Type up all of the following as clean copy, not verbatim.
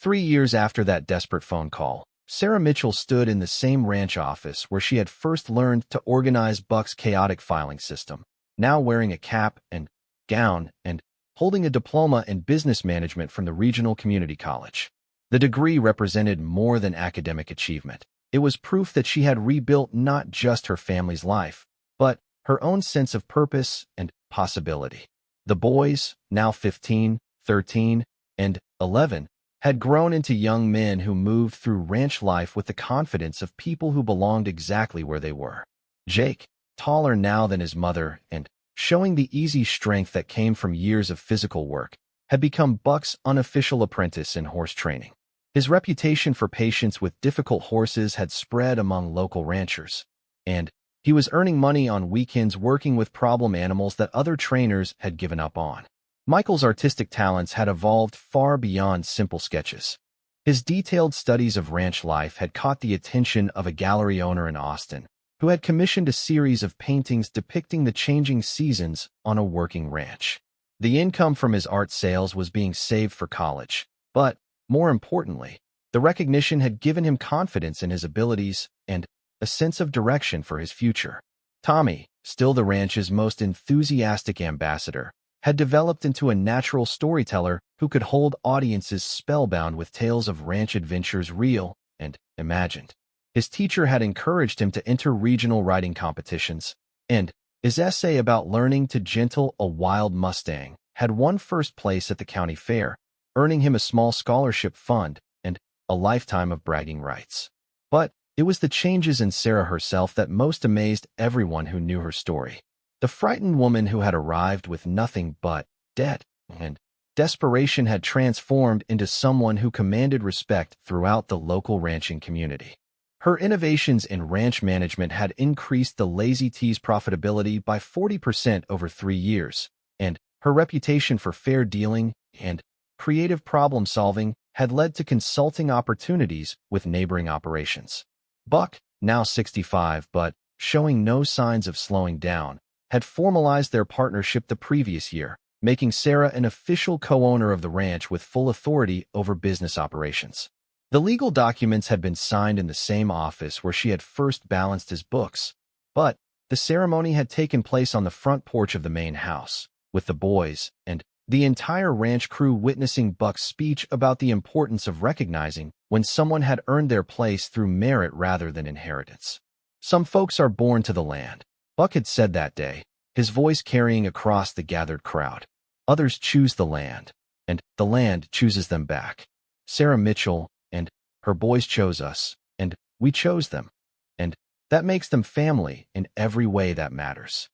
3 years after that desperate phone call, Sarah Mitchell stood in the same ranch office where she had first learned to organize Buck's chaotic filing system, now wearing a cap and gown and holding a diploma in business management from the regional community college. The degree represented more than academic achievement. It was proof that she had rebuilt not just her family's life, but her own sense of purpose and possibility. The boys, now 15, 13, and 11, had grown into young men who moved through ranch life with the confidence of people who belonged exactly where they were. Jake, taller now than his mother and showing the easy strength that came from years of physical work, had become Buck's unofficial apprentice in horse training. His reputation for patience with difficult horses had spread among local ranchers, and he was earning money on weekends working with problem animals that other trainers had given up on. Michael's artistic talents had evolved far beyond simple sketches. His detailed studies of ranch life had caught the attention of a gallery owner in Austin, who had commissioned a series of paintings depicting the changing seasons on a working ranch. The income from his art sales was being saved for college, but, more importantly, the recognition had given him confidence in his abilities and a sense of direction for his future. Tommy, still the ranch's most enthusiastic ambassador, had developed into a natural storyteller who could hold audiences spellbound with tales of ranch adventures real and imagined. His teacher had encouraged him to enter regional riding competitions, and his essay about learning to gentle a wild Mustang had won first place at the county fair, earning him a small scholarship fund and a lifetime of bragging rights. But it was the changes in Sarah herself that most amazed everyone who knew her story. The frightened woman who had arrived with nothing but debt and desperation had transformed into someone who commanded respect throughout the local ranching community. Her innovations in ranch management had increased the Lazy T's profitability by 40% over 3 years, and her reputation for fair dealing and creative problem-solving had led to consulting opportunities with neighboring operations. Buck, now 65 but showing no signs of slowing down, had formalized their partnership the previous year, making Sarah an official co-owner of the ranch with full authority over business operations. The legal documents had been signed in the same office where she had first balanced his books, but the ceremony had taken place on the front porch of the main house, with the boys and the entire ranch crew witnessing Buck's speech about the importance of recognizing when someone had earned their place through merit rather than inheritance. Some folks are born to the land, Buck had said that day, his voice carrying across the gathered crowd. Others choose the land, and the land chooses them back. Sarah Mitchell and her boys chose us, and we chose them, and that makes them family in every way that matters.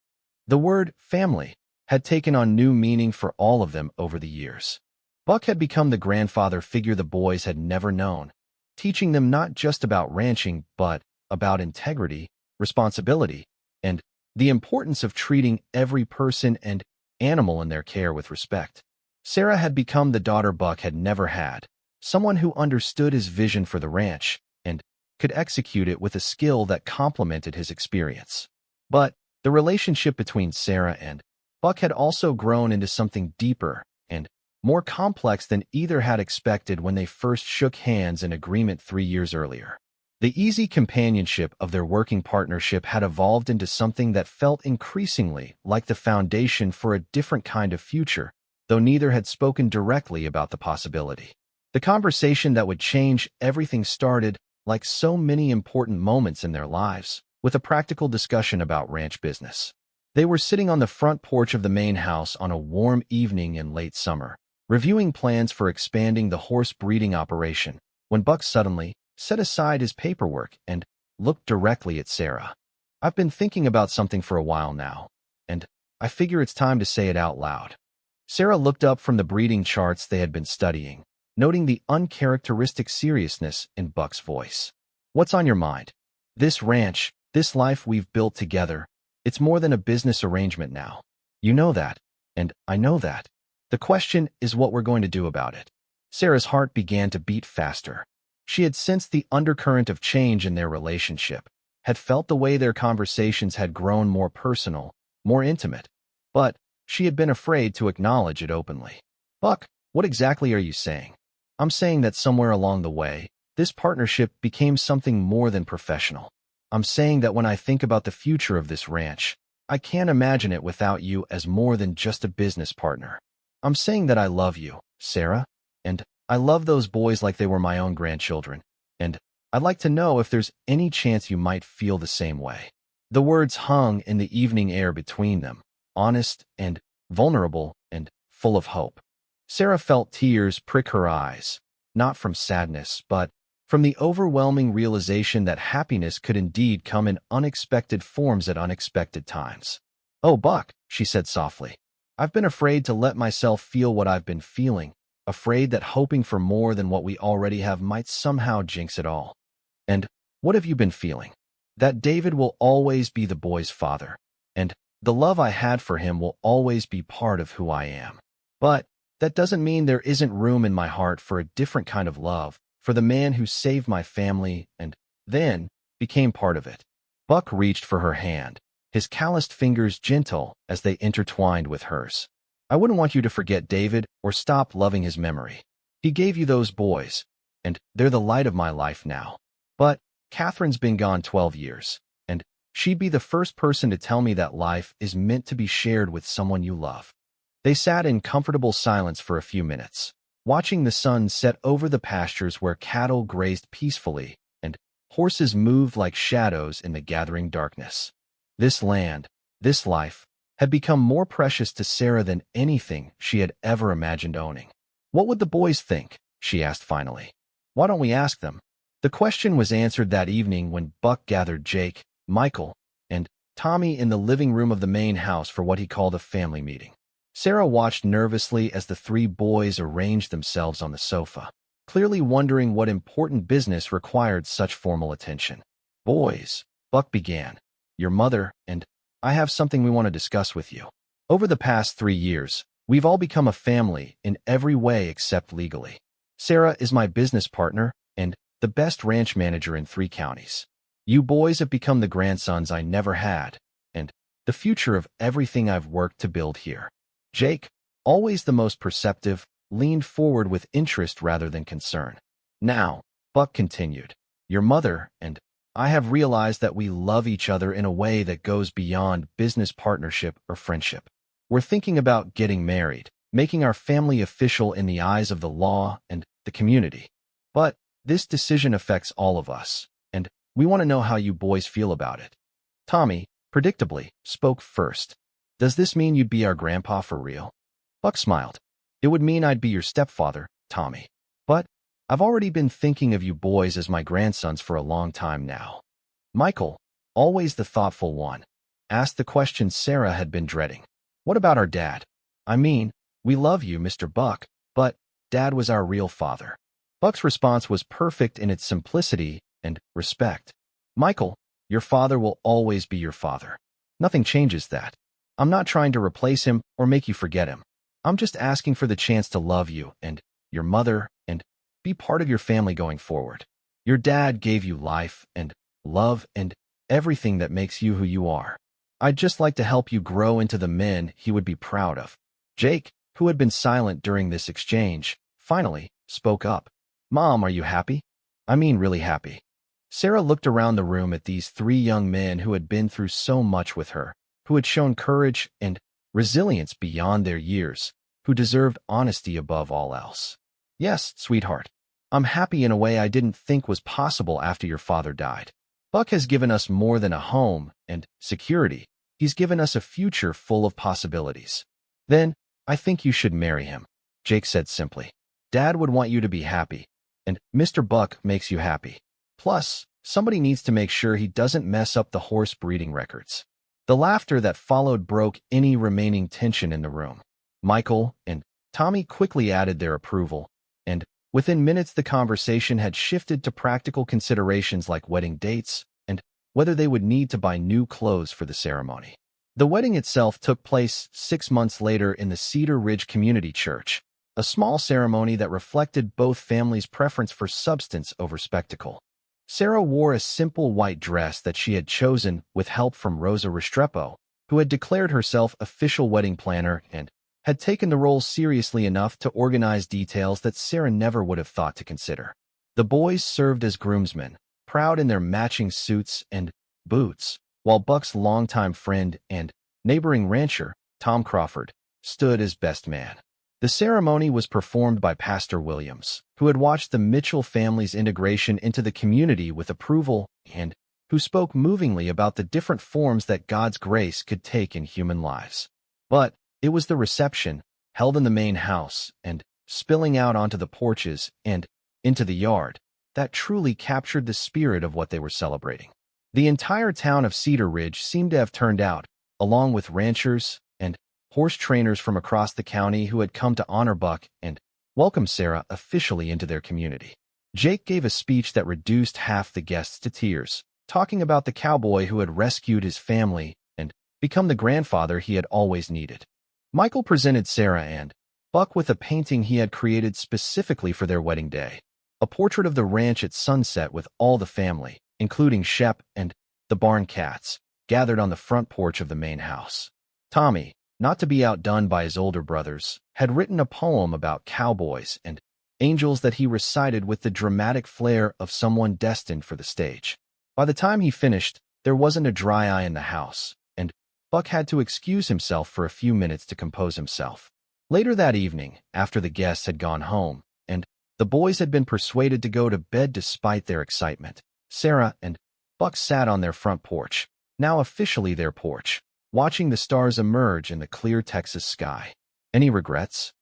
The word family had taken on new meaning for all of them over the years. Buck had become the grandfather figure the boys had never known, teaching them not just about ranching but about integrity, responsibility, and the importance of treating every person and animal in their care with respect. Sarah had become the daughter Buck had never had, someone who understood his vision for the ranch and could execute it with a skill that complemented his experience. But the relationship between Sarah and Buck had also grown into something deeper and more complex than either had expected when they first shook hands in agreement 3 years earlier. The easy companionship of their working partnership had evolved into something that felt increasingly like the foundation for a different kind of future, though neither had spoken directly about the possibility. The conversation that would change everything started, like so many important moments in their lives, with a practical discussion about ranch business. They were sitting on the front porch of the main house on a warm evening in late summer, reviewing plans for expanding the horse breeding operation, when Buck suddenly set aside his paperwork and looked directly at Sarah. "I've been thinking about something for a while now, and I figure it's time to say it out loud." Sarah looked up from the breeding charts they had been studying, noting the uncharacteristic seriousness in Buck's voice. "What's on your mind? This ranch, this life we've built together, it's more than a business arrangement now. You know that, and I know that. The question is what we're going to do about it." Sarah's heart began to beat faster. She had sensed the undercurrent of change in their relationship, had felt the way their conversations had grown more personal, more intimate, but she had been afraid to acknowledge it openly. "Buck, what exactly are you saying?" I'm saying that somewhere along the way, this partnership became something more than professional. I'm saying that when I think about the future of this ranch, I can't imagine it without you as more than just a business partner. I'm saying that I love you, Sarah, and I love those boys like they were my own grandchildren, and I'd like to know if there's any chance you might feel the same way. The words hung in the evening air between them, honest and vulnerable and full of hope. Sarah felt tears prick her eyes, not from sadness, but from the overwhelming realization that happiness could indeed come in unexpected forms at unexpected times. "Oh, Buck," she said softly, "I've been afraid to let myself feel what I've been feeling, afraid that hoping for more than what we already have might somehow jinx it all." "And what have you been feeling?" "That David will always be the boy's father, and the love I had for him will always be part of who I am. But that doesn't mean there isn't room in my heart for a different kind of love, for the man who saved my family and then became part of it." Buck reached for her hand, his calloused fingers gentle as they intertwined with hers. "I wouldn't want you to forget David or stop loving his memory. He gave you those boys, and they're the light of my life now. But Catherine's been gone 12 years, and she'd be the first person to tell me that life is meant to be shared with someone you love." They sat in comfortable silence for a few minutes, watching the sun set over the pastures where cattle grazed peacefully and horses moved like shadows in the gathering darkness. This land, this life, had become more precious to Sarah than anything she had ever imagined owning. "What would the boys think?" she asked finally. "Why don't we ask them?" The question was answered that evening when Buck gathered Jake, Michael, and Tommy in the living room of the main house for what he called a family meeting. Sarah watched nervously as the three boys arranged themselves on the sofa, clearly wondering what important business required such formal attention. "Boys," Buck began, "your mother and I have something we want to discuss with you. Over the past 3 years, we've all become a family in every way except legally. Sarah is my business partner and the best ranch manager in 3 counties. You boys have become the grandsons I never had, and the future of everything I've worked to build here." Jake, always the most perceptive, leaned forward with interest rather than concern. "Now," Buck continued, "your mother and I have realized that we love each other in a way that goes beyond business partnership or friendship. We're thinking about getting married, making our family official in the eyes of the law and the community. But this decision affects all of us, and we want to know how you boys feel about it." Tommy, predictably, spoke first. "Does this mean you'd be our grandpa for real?" Buck smiled. "It would mean I'd be your stepfather, Tommy. But I've already been thinking of you boys as my grandsons for a long time now." Michael, always the thoughtful one, asked the question Sarah had been dreading. "What about our dad? I mean, we love you, Mr. Buck, but Dad was our real father." Buck's response was perfect in its simplicity and respect. "Michael, your father will always be your father. Nothing changes that. I'm not trying to replace him or make you forget him. I'm just asking for the chance to love you and your mother and be part of your family going forward. Your dad gave you life and love and everything that makes you who you are. I'd just like to help you grow into the men he would be proud of." Jake, who had been silent during this exchange, finally spoke up. "Mom, are you happy? I mean really happy." Sarah looked around the room at these 3 young men who had been through so much with her, who had shown courage and resilience beyond their years, who deserved honesty above all else. "Yes, sweetheart. I'm happy in a way I didn't think was possible after your father died. Buck has given us more than a home and security. He's given us a future full of possibilities." "Then, I think you should marry him," Jake said simply. "Dad would want you to be happy, and Mr. Buck makes you happy. Plus, somebody needs to make sure he doesn't mess up the horse breeding records." The laughter that followed broke any remaining tension in the room. Michael and Tommy quickly added their approval, and within minutes the conversation had shifted to practical considerations like wedding dates and whether they would need to buy new clothes for the ceremony. The wedding itself took place 6 months later in the Cedar Ridge Community Church, a small ceremony that reflected both families' preference for substance over spectacle. Sarah wore a simple white dress that she had chosen with help from Rosa Restrepo, who had declared herself official wedding planner and had taken the role seriously enough to organize details that Sarah never would have thought to consider. The boys served as groomsmen, proud in their matching suits and boots, while Buck's longtime friend and neighboring rancher, Tom Crawford, stood as best man. The ceremony was performed by Pastor Williams, who had watched the Mitchell family's integration into the community with approval and who spoke movingly about the different forms that God's grace could take in human lives. But it was the reception, held in the main house and spilling out onto the porches and into the yard, that truly captured the spirit of what they were celebrating. The entire town of Cedar Ridge seemed to have turned out, along with ranchers and horse trainers from across the county who had come to honor Buck and welcome Sarah officially into their community. Jake gave a speech that reduced half the guests to tears, talking about the cowboy who had rescued his family and become the grandfather he had always needed. Michael presented Sarah and Buck with a painting he had created specifically for their wedding day, a portrait of the ranch at sunset with all the family, including Shep and the barn cats, gathered on the front porch of the main house. Tommy, not to be outdone by his older brothers, had written a poem about cowboys and angels that he recited with the dramatic flair of someone destined for the stage. By the time he finished, there wasn't a dry eye in the house, and Buck had to excuse himself for a few minutes to compose himself. Later that evening, after the guests had gone home, and the boys had been persuaded to go to bed despite their excitement, Sarah and Buck sat on their front porch, now officially their porch, watching the stars emerge in the clear Texas sky. "Any regrets?"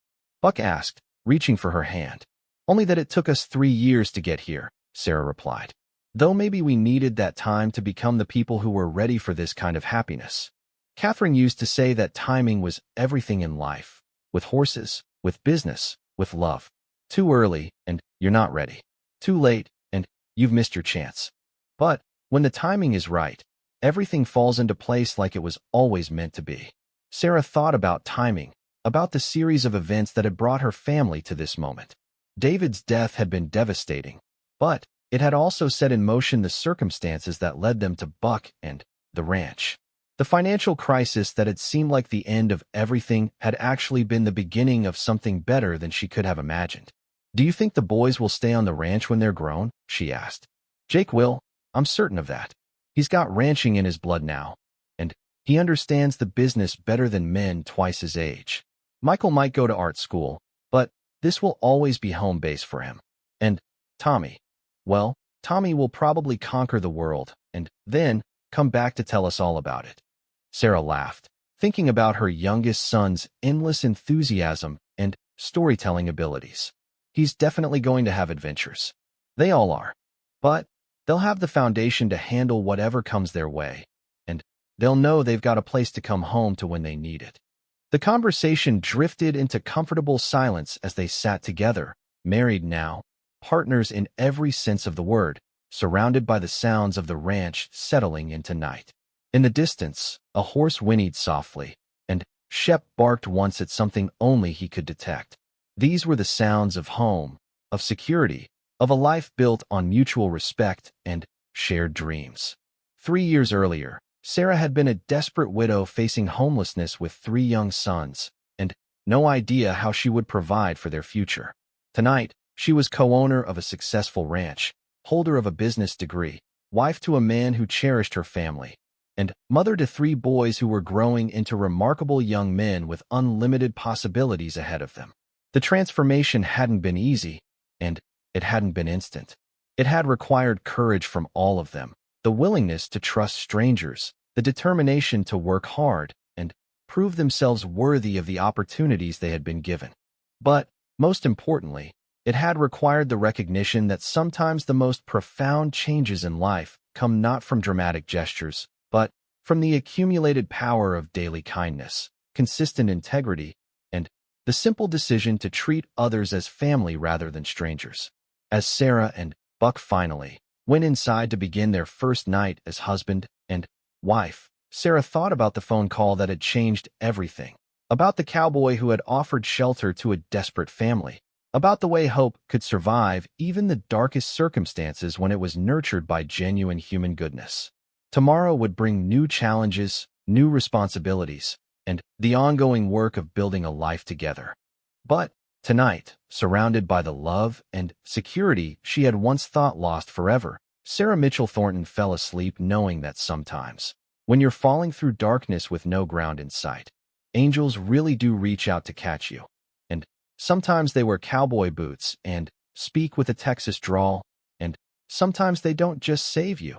Buck asked, reaching for her hand. "Only that it took us 3 years to get here," Sarah replied. "Though maybe we needed that time to become the people who were ready for this kind of happiness." Catherine used to say that timing was everything in life, with horses, with business, with love. Too early, and you're not ready. Too late, and you've missed your chance. But when the timing is right, everything falls into place like it was always meant to be. Sarah thought about timing, about the series of events that had brought her family to this moment. David's death had been devastating, but it had also set in motion the circumstances that led them to Buck and the ranch. The financial crisis that had seemed like the end of everything had actually been the beginning of something better than she could have imagined. "Do you think the boys will stay on the ranch when they're grown?" she asked. "Jake will. I'm certain of that. He's got ranching in his blood now, and he understands the business better than men twice his age. Michael might go to art school, but this will always be home base for him. And Tommy, well, Tommy will probably conquer the world and then come back to tell us all about it." Sarah laughed, thinking about her youngest son's endless enthusiasm and storytelling abilities. "He's definitely going to have adventures. They all are. But they'll have the foundation to handle whatever comes their way, and they'll know they've got a place to come home to when they need it." The conversation drifted into comfortable silence as they sat together, married now, partners in every sense of the word, surrounded by the sounds of the ranch settling into night. In the distance, a horse whinnied softly, and Shep barked once at something only he could detect. These were the sounds of home, of security, of a life built on mutual respect and shared dreams. 3 years earlier, Sarah had been a desperate widow facing homelessness with 3 young sons, and no idea how she would provide for their future. Tonight, she was co-owner of a successful ranch, holder of a business degree, wife to a man who cherished her family, and mother to 3 boys who were growing into remarkable young men with unlimited possibilities ahead of them. The transformation hadn't been easy, and it hadn't been instant. It had required courage from all of them, the willingness to trust strangers, the determination to work hard, and prove themselves worthy of the opportunities they had been given. But, most importantly, it had required the recognition that sometimes the most profound changes in life come not from dramatic gestures, but from the accumulated power of daily kindness, consistent integrity, and the simple decision to treat others as family rather than strangers. As Sarah and Buck finally went inside to begin their first night as husband and wife, Sarah thought about the phone call that had changed everything, about the cowboy who had offered shelter to a desperate family, about the way hope could survive even the darkest circumstances when it was nurtured by genuine human goodness. Tomorrow would bring new challenges, new responsibilities, and the ongoing work of building a life together. But tonight, surrounded by the love and security she had once thought lost forever, Sarah Mitchell Thornton fell asleep knowing that sometimes, when you're falling through darkness with no ground in sight, angels really do reach out to catch you. And sometimes they wear cowboy boots and speak with a Texas drawl, and sometimes they don't just save you.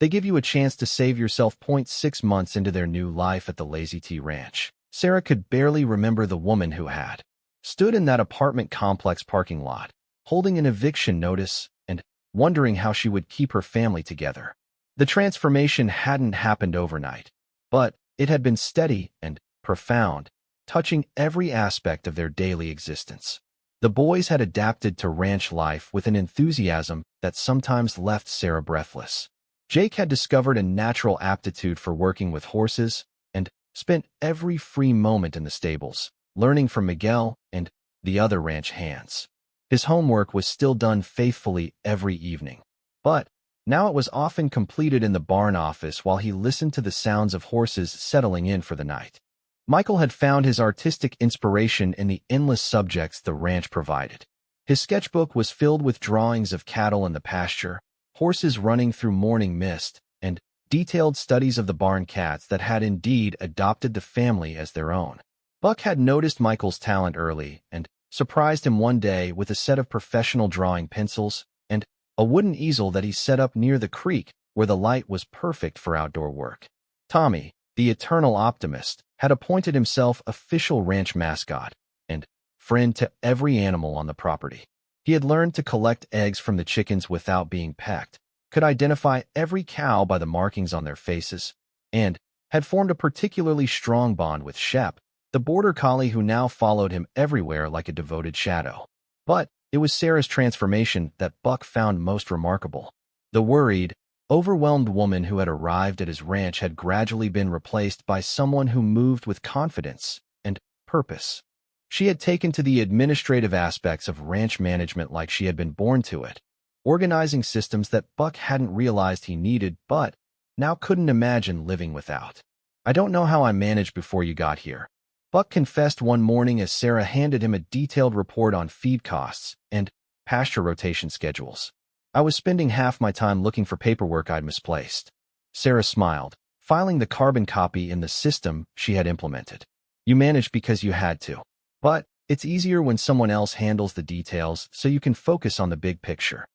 They give you a chance to save yourself. 6 months into their new life at the Lazy T Ranch, Sarah could barely remember the woman who had stood in that apartment complex parking lot, holding an eviction notice and wondering how she would keep her family together. The transformation hadn't happened overnight, but it had been steady and profound, touching every aspect of their daily existence. The boys had adapted to ranch life with an enthusiasm that sometimes left Sarah breathless. Jake had discovered a natural aptitude for working with horses and spent every free moment in the stables, learning from Miguel and the other ranch hands. His homework was still done faithfully every evening, but now it was often completed in the barn office while he listened to the sounds of horses settling in for the night. Michael had found his artistic inspiration in the endless subjects the ranch provided. His sketchbook was filled with drawings of cattle in the pasture, horses running through morning mist, and detailed studies of the barn cats that had indeed adopted the family as their own. Buck had noticed Michael's talent early and surprised him one day with a set of professional drawing pencils and a wooden easel that he set up near the creek where the light was perfect for outdoor work. Tommy, the eternal optimist, had appointed himself official ranch mascot and friend to every animal on the property. He had learned to collect eggs from the chickens without being pecked, could identify every cow by the markings on their faces, and had formed a particularly strong bond with Shep, the border collie who now followed him everywhere like a devoted shadow. But it was Sarah's transformation that Buck found most remarkable. The worried, overwhelmed woman who had arrived at his ranch had gradually been replaced by someone who moved with confidence and purpose. She had taken to the administrative aspects of ranch management like she had been born to it, organizing systems that Buck hadn't realized he needed but now couldn't imagine living without. "I don't know how I managed before you got here," Buck confessed one morning as Sarah handed him a detailed report on feed costs and pasture rotation schedules. "I was spending half my time looking for paperwork I'd misplaced." Sarah smiled, filing the carbon copy in the system she had implemented. "You managed because you had to. But it's easier when someone else handles the details so you can focus on the big picture."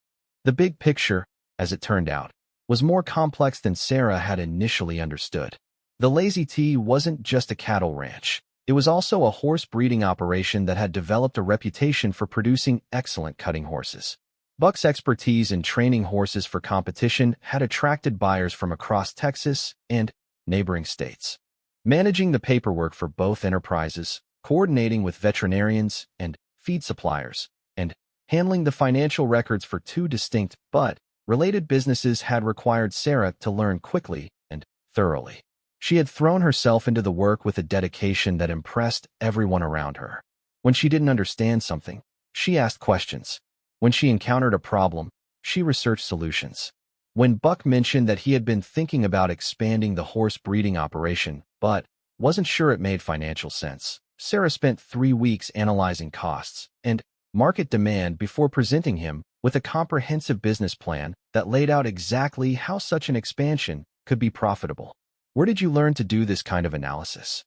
The big picture, as it turned out, was more complex than Sarah had initially understood. The Lazy T wasn't just a cattle ranch. It was also a horse breeding operation that had developed a reputation for producing excellent cutting horses. Buck's expertise in training horses for competition had attracted buyers from across Texas and neighboring states. Managing the paperwork for both enterprises, coordinating with veterinarians and feed suppliers, and handling the financial records for two distinct but related businesses had required Sarah to learn quickly and thoroughly. She had thrown herself into the work with a dedication that impressed everyone around her. When she didn't understand something, she asked questions. When she encountered a problem, she researched solutions. When Buck mentioned that he had been thinking about expanding the horse breeding operation but wasn't sure it made financial sense, Sarah spent 3 weeks analyzing costs and market demand before presenting him with a comprehensive business plan that laid out exactly how such an expansion could be profitable. "Where did you learn to do this kind of analysis?"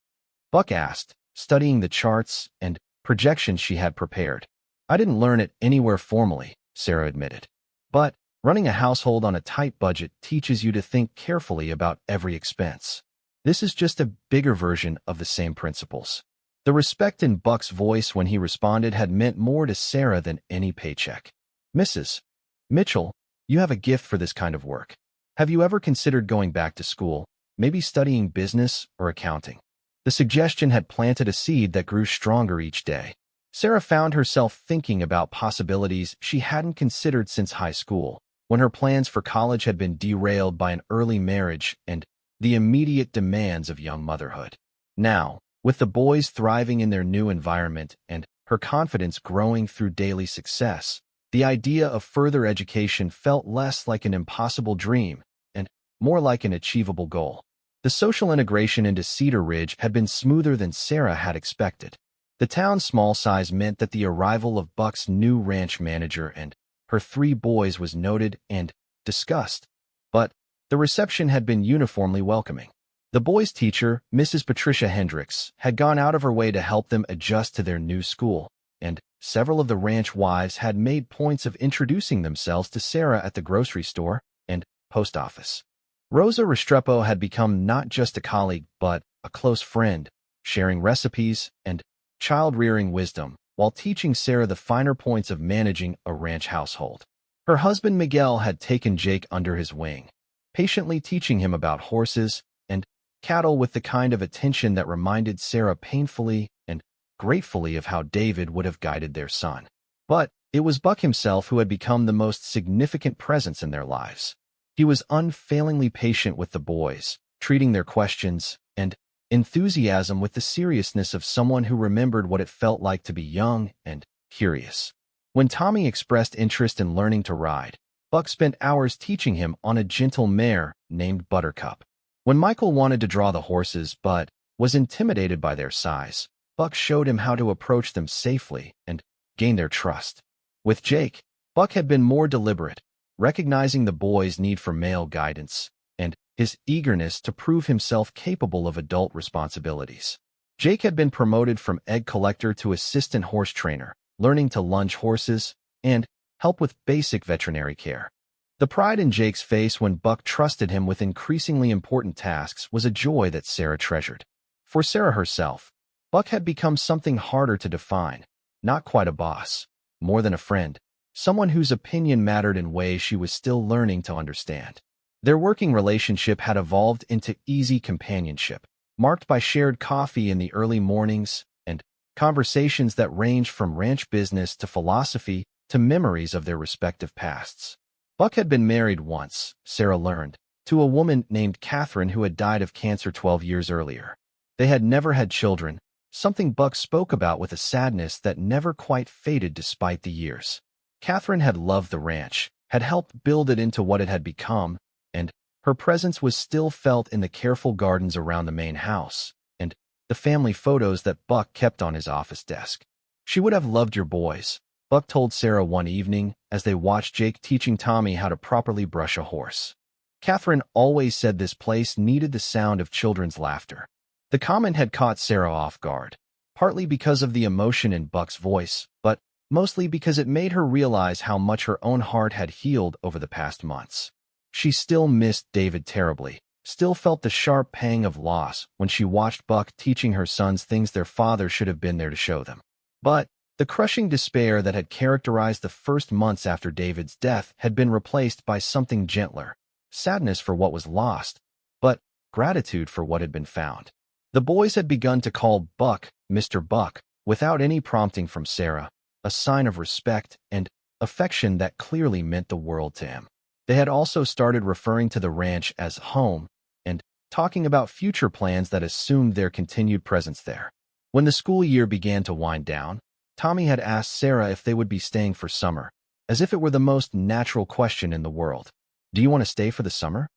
Buck asked, studying the charts and projections she had prepared. "I didn't learn it anywhere formally," Sarah admitted. "But running a household on a tight budget teaches you to think carefully about every expense. This is just a bigger version of the same principles." The respect in Buck's voice when he responded had meant more to Sarah than any paycheck. "Mrs. Mitchell, you have a gift for this kind of work. Have you ever considered going back to school, maybe studying business or accounting?" The suggestion had planted a seed that grew stronger each day. Sarah found herself thinking about possibilities she hadn't considered since high school, when her plans for college had been derailed by an early marriage and the immediate demands of young motherhood. Now, with the boys thriving in their new environment and her confidence growing through daily success, the idea of further education felt less like an impossible dream and more like an achievable goal. The social integration into Cedar Ridge had been smoother than Sarah had expected. The town's small size meant that the arrival of Buck's new ranch manager and her 3 boys was noted and discussed, but the reception had been uniformly welcoming. The boys' teacher, Mrs. Patricia Hendricks, had gone out of her way to help them adjust to their new school, and several of the ranch wives had made points of introducing themselves to Sarah at the grocery store and post office. Rosa Restrepo had become not just a colleague but a close friend, sharing recipes and child-rearing wisdom while teaching Sarah the finer points of managing a ranch household. Her husband Miguel had taken Jake under his wing, patiently teaching him about horses and cattle with the kind of attention that reminded Sarah painfully and gratefully of how David would have guided their son. But it was Buck himself who had become the most significant presence in their lives. He was unfailingly patient with the boys, treating their questions and enthusiasm with the seriousness of someone who remembered what it felt like to be young and curious. When Tommy expressed interest in learning to ride, Buck spent hours teaching him on a gentle mare named Buttercup. When Michael wanted to draw the horses but was intimidated by their size, Buck showed him how to approach them safely and gain their trust. With Jake, Buck had been more deliberate, recognizing the boy's need for male guidance and his eagerness to prove himself capable of adult responsibilities. Jake had been promoted from egg collector to assistant horse trainer, learning to lunge horses and help with basic veterinary care. The pride in Jake's face when Buck trusted him with increasingly important tasks was a joy that Sarah treasured. For Sarah herself, Buck had become something harder to define, not quite a boss, more than a friend, someone whose opinion mattered in ways she was still learning to understand. Their working relationship had evolved into easy companionship, marked by shared coffee in the early mornings and conversations that ranged from ranch business to philosophy to memories of their respective pasts. Buck had been married once, Sarah learned, to a woman named Catherine who had died of cancer 12 years earlier. They had never had children, something Buck spoke about with a sadness that never quite faded despite the years. Catherine had loved the ranch, had helped build it into what it had become, and her presence was still felt in the careful gardens around the main house and the family photos that Buck kept on his office desk. She would have loved your boys, Buck told Sarah one evening as they watched Jake teaching Tommy how to properly brush a horse. Catherine always said this place needed the sound of children's laughter. The comment had caught Sarah off guard, partly because of the emotion in Buck's voice, but mostly because it made her realize how much her own heart had healed over the past months. She still missed David terribly, still felt the sharp pang of loss when she watched Buck teaching her sons things their father should have been there to show them. But the crushing despair that had characterized the first months after David's death had been replaced by something gentler, sadness for what was lost, but gratitude for what had been found. The boys had begun to call Buck Mr. Buck without any prompting from Sarah, a sign of respect and affection that clearly meant the world to him. They had also started referring to the ranch as home and talking about future plans that assumed their continued presence there. When the school year began to wind down, Tommy had asked Sarah if they would be staying for summer, as if it were the most natural question in the world. "Do you want to stay for the summer?"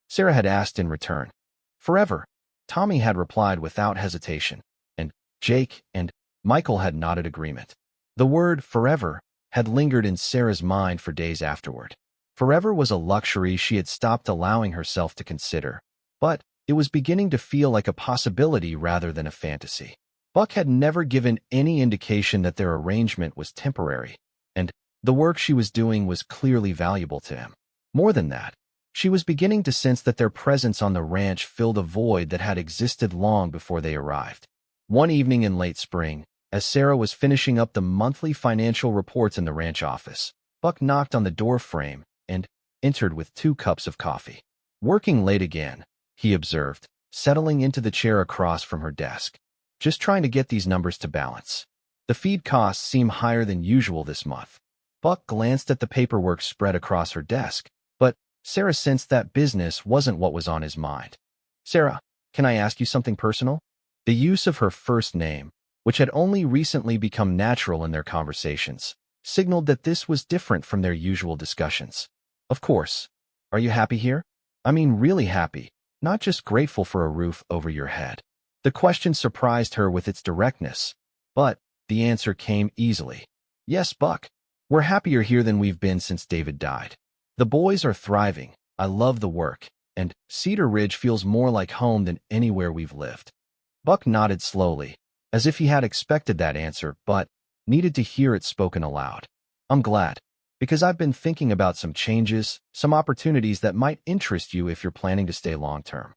Sarah had asked in return. "Forever," Tommy had replied without hesitation, and Jake and Michael had nodded agreement. The word forever had lingered in Sarah's mind for days afterward. Forever was a luxury she had stopped allowing herself to consider, but it was beginning to feel like a possibility rather than a fantasy. Buck had never given any indication that their arrangement was temporary, and the work she was doing was clearly valuable to him. More than that, she was beginning to sense that their presence on the ranch filled a void that had existed long before they arrived. One evening in late spring, as Sarah was finishing up the monthly financial reports in the ranch office, Buck knocked on the door frame and entered with 2 cups of coffee. "Working late again," he observed, settling into the chair across from her desk. "Just trying to get these numbers to balance. The feed costs seem higher than usual this month." Buck glanced at the paperwork spread across her desk, but Sarah sensed that business wasn't what was on his mind. "Sarah, can I ask you something personal?" The use of her first name, which had only recently become natural in their conversations, signaled that this was different from their usual discussions. "Of course. Are you happy here?" "I mean really happy, not just grateful for a roof over your head. The question surprised her with its directness, but the answer came easily. Yes, Buck. We're happier here than we've been since David died. The boys are thriving. I love the work, and Cedar Ridge feels more like home than anywhere we've lived. Buck nodded slowly, as if he had expected that answer, but needed to hear it spoken aloud. I'm glad, because I've been thinking about some changes, some opportunities that might interest you if you're planning to stay long-term.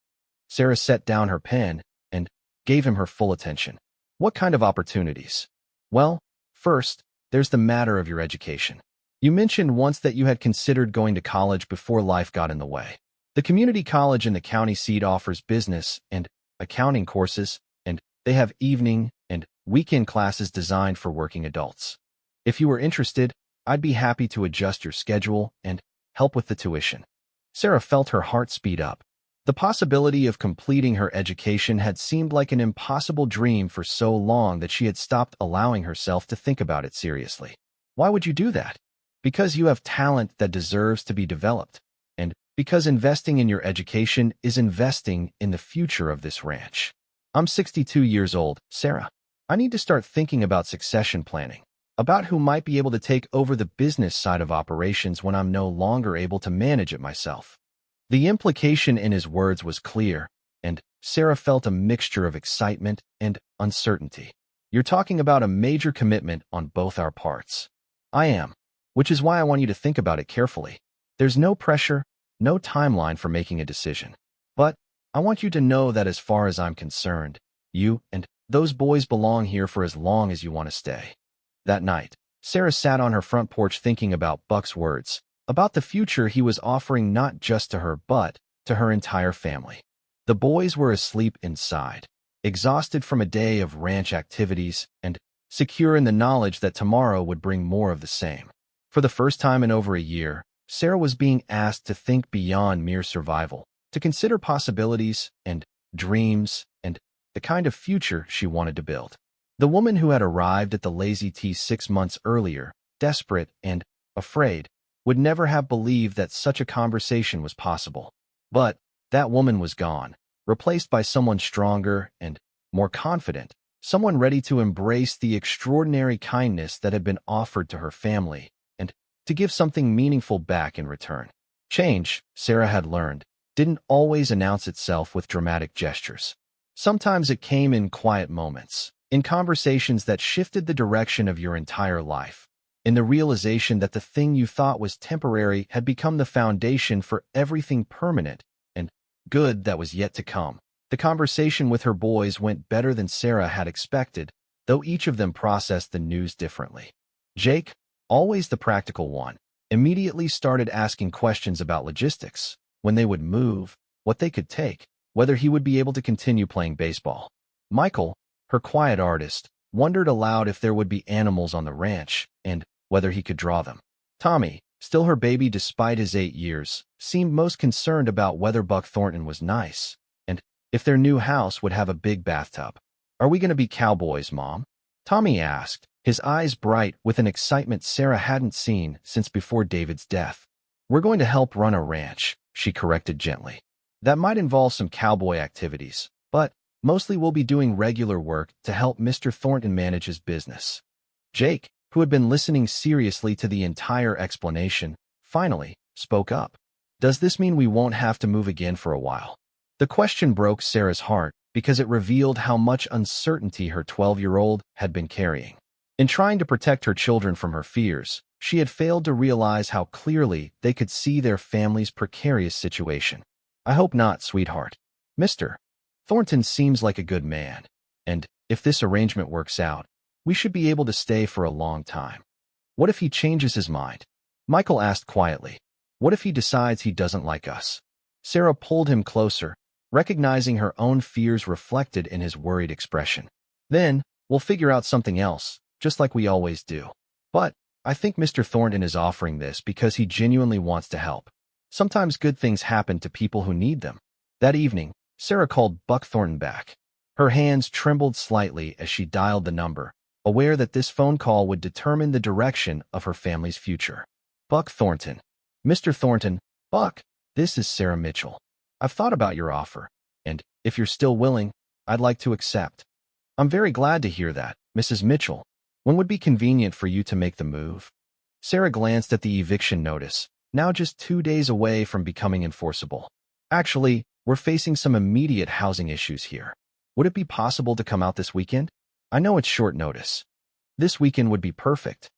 Sarah set down her pen and gave him her full attention. What kind of opportunities? Well, first, there's the matter of your education. You mentioned once that you had considered going to college before life got in the way. The community college in the county seat offers business and accounting courses, and they have evening and weekend classes designed for working adults. If you were interested, I'd be happy to adjust your schedule and help with the tuition. Sarah felt her heart speed up. The possibility of completing her education had seemed like an impossible dream for so long that she had stopped allowing herself to think about it seriously. Why would you do that? Because you have talent that deserves to be developed, and because investing in your education is investing in the future of this ranch. I'm 62 years old, Sarah. I need to start thinking about succession planning, about who might be able to take over the business side of operations when I'm no longer able to manage it myself. The implication in his words was clear, and Sarah felt a mixture of excitement and uncertainty. You're talking about a major commitment on both our parts. I am, which is why I want you to think about it carefully. There's no pressure, no timeline for making a decision. But I want you to know that as far as I'm concerned, you and those boys belong here for as long as you want to stay. That night, Sarah sat on her front porch thinking about Buck's words, about the future he was offering not just to her but to her entire family. The boys were asleep inside, exhausted from a day of ranch activities and secure in the knowledge that tomorrow would bring more of the same. For the first time in over a year, Sarah was being asked to think beyond mere survival, to consider possibilities and dreams and the kind of future she wanted to build. The woman who had arrived at the Lazy Tea 6 months earlier, desperate and afraid, would never have believed that such a conversation was possible. But that woman was gone, replaced by someone stronger and more confident, someone ready to embrace the extraordinary kindness that had been offered to her family and to give something meaningful back in return. Change, Sarah had learned, didn't always announce itself with dramatic gestures. Sometimes it came in quiet moments, in conversations that shifted the direction of your entire life, in the realization that the thing you thought was temporary had become the foundation for everything permanent and good that was yet to come. The conversation with her boys went better than Sarah had expected, though each of them processed the news differently. Jake, always the practical one, immediately started asking questions about logistics, when they would move, what they could take, whether he would be able to continue playing baseball. Michael, her quiet artist, wondered aloud if there would be animals on the ranch and whether he could draw them. Tommy, still her baby despite his 8 years, seemed most concerned about whether Buck Thornton was nice and if their new house would have a big bathtub. Are we going to be cowboys, Mom? Tommy asked, his eyes bright with an excitement Sarah hadn't seen since before David's death. We're going to help run a ranch, she corrected gently. That might involve some cowboy activities, but mostly we'll be doing regular work to help Mr. Thornton manage his business. Jake, who had been listening seriously to the entire explanation, finally spoke up. Does this mean we won't have to move again for a while? The question broke Sarah's heart because it revealed how much uncertainty her 12-year-old had been carrying. In trying to protect her children from her fears, she had failed to realize how clearly they could see their family's precarious situation. I hope not, sweetheart. Mr. Thornton seems like a good man, and if this arrangement works out, we should be able to stay for a long time. What if he changes his mind? Michael asked quietly. What if he decides he doesn't like us? Sarah pulled him closer, recognizing her own fears reflected in his worried expression. Then, we'll figure out something else, just like we always do. But I think Mr. Thornton is offering this because he genuinely wants to help. Sometimes good things happen to people who need them. That evening, Sarah called Buck Thornton back. Her hands trembled slightly as she dialed the number, aware that this phone call would determine the direction of her family's future. Buck Thornton. Mr. Thornton. Buck, this is Sarah Mitchell. I've thought about your offer, and if you're still willing, I'd like to accept. I'm very glad to hear that, Mrs. Mitchell. When would be convenient for you to make the move? Sarah glanced at the eviction notice, now just 2 days away from becoming enforceable. Actually, we're facing some immediate housing issues here. Would it be possible to come out this weekend? I know it's short notice. This weekend would be perfect.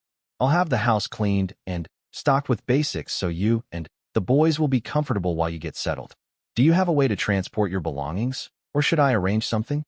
I'll have the house cleaned and stocked with basics so you and the boys will be comfortable while you get settled. Do you have a way to transport your belongings, or should I arrange something?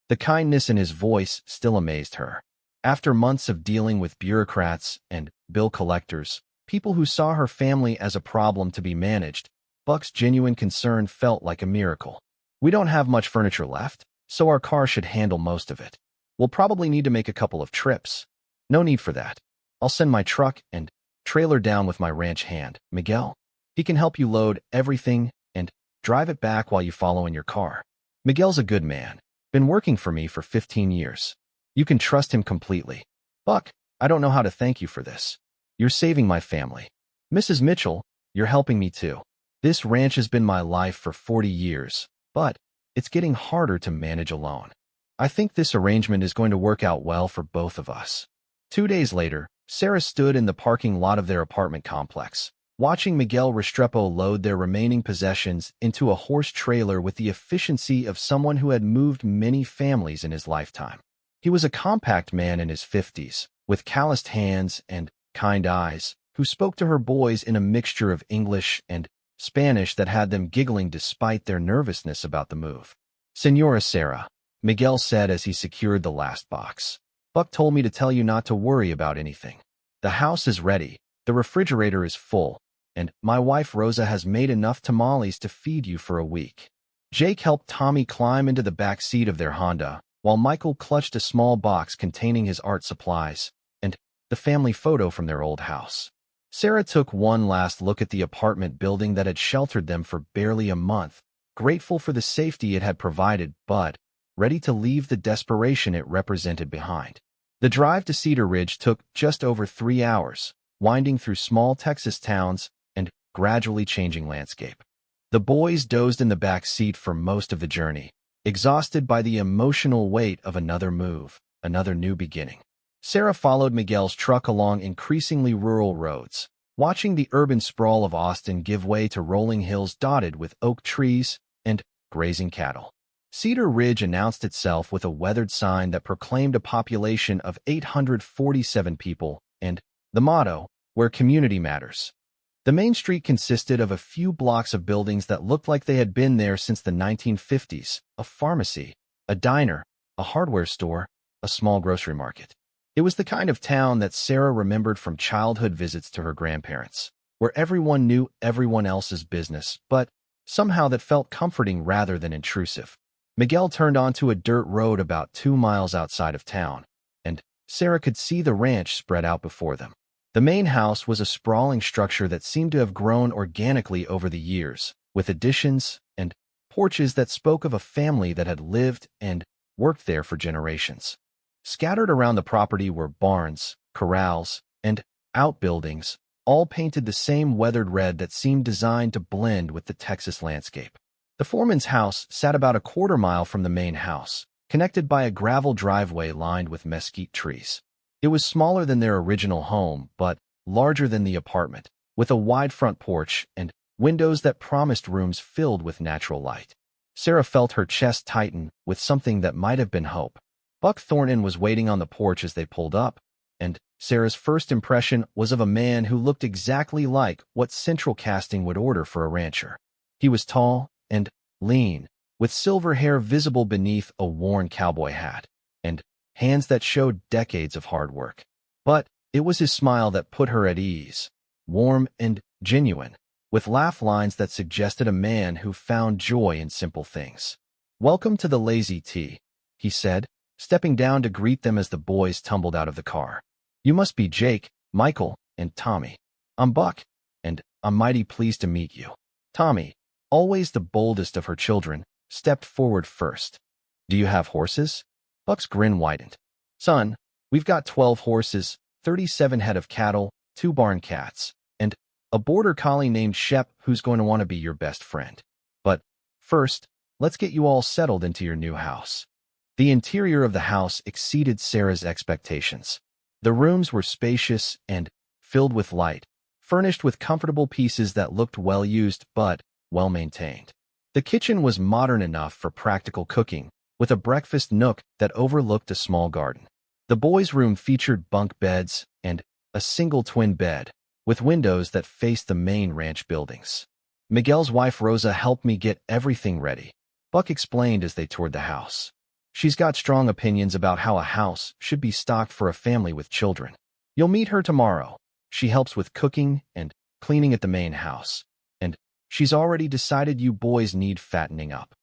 The kindness in his voice still amazed her. After months of dealing with bureaucrats and bill collectors, people who saw her family as a problem to be managed, Buck's genuine concern felt like a miracle. We don't have much furniture left, so our car should handle most of it. We'll probably need to make a couple of trips. No need for that. I'll send my truck and trailer down with my ranch hand, Miguel. He can help you load everything and drive it back while you follow in your car. Miguel's a good man. Been working for me for 15 years. You can trust him completely. Buck, I don't know how to thank you for this. You're saving my family. Mrs. Mitchell, you're helping me too. This ranch has been my life for 40 years, but it's getting harder to manage alone. I think this arrangement is going to work out well for both of us. 2 days later, Sarah stood in the parking lot of their apartment complex, watching Miguel Restrepo load their remaining possessions into a horse trailer with the efficiency of someone who had moved many families in his lifetime. He was a compact man in his 50s, with calloused hands and kind eyes, who spoke to her boys in a mixture of English and Spanish that had them giggling despite their nervousness about the move. Senora Sarah, Miguel said as he secured the last box. Buck told me to tell you not to worry about anything. The house is ready, the refrigerator is full, and my wife Rosa has made enough tamales to feed you for a week. Jake helped Tommy climb into the back seat of their Honda, while Michael clutched a small box containing his art supplies and the family photo from their old house. Sarah took one last look at the apartment building that had sheltered them for barely a month, grateful for the safety it had provided, but ready to leave the desperation it represented behind. The drive to Cedar Ridge took just over 3 hours, winding through small Texas towns and gradually changing landscape. The boys dozed in the back seat for most of the journey, exhausted by the emotional weight of another move, another new beginning. Sarah followed Miguel's truck along increasingly rural roads, watching the urban sprawl of Austin give way to rolling hills dotted with oak trees and grazing cattle. Cedar Ridge announced itself with a weathered sign that proclaimed a population of 847 people and the motto, "Where community matters." The main street consisted of a few blocks of buildings that looked like they had been there since the 1950s, a pharmacy, a diner, a hardware store, a small grocery market. It was the kind of town that Sarah remembered from childhood visits to her grandparents, where everyone knew everyone else's business, but somehow that felt comforting rather than intrusive. Miguel turned onto a dirt road about 2 miles outside of town, and Sarah could see the ranch spread out before them. The main house was a sprawling structure that seemed to have grown organically over the years, with additions and porches that spoke of a family that had lived and worked there for generations. Scattered around the property were barns, corrals, and outbuildings, all painted the same weathered red that seemed designed to blend with the Texas landscape. The foreman's house sat about a quarter mile from the main house, connected by a gravel driveway lined with mesquite trees. It was smaller than their original home, but larger than the apartment, with a wide front porch and windows that promised rooms filled with natural light. Sarah felt her chest tighten with something that might have been hope. Buck Thornton was waiting on the porch as they pulled up, and Sarah's first impression was of a man who looked exactly like what Central Casting would order for a rancher. He was tall and lean, with silver hair visible beneath a worn cowboy hat, and hands that showed decades of hard work. But it was his smile that put her at ease, warm and genuine, with laugh lines that suggested a man who found joy in simple things. "Welcome to the Lazy Tea," he said, stepping down to greet them as the boys tumbled out of the car. "You must be Jake, Michael, and Tommy. I'm Buck, and I'm mighty pleased to meet you." Tommy, always the boldest of her children, stepped forward first. "Do you have horses?" Buck's grin widened. "Son, we've got 12 horses, 37 head of cattle, 2 barn cats, and a border collie named Shep who's going to want to be your best friend. But First, let's get you all settled into your new house. The interior of the house exceeded Sarah's expectations. The rooms were spacious and filled with light, furnished with comfortable pieces that looked well used but well-maintained. The kitchen was modern enough for practical cooking, with a breakfast nook that overlooked a small garden. The boys' room featured bunk beds and a single twin bed, with windows that faced the main ranch buildings. Miguel's wife Rosa helped me get everything ready, Buck explained as they toured the house. She's got strong opinions about how a house should be stocked for a family with children. You'll meet her tomorrow. She helps with cooking and cleaning at the main house, and she's already decided you boys need fattening up.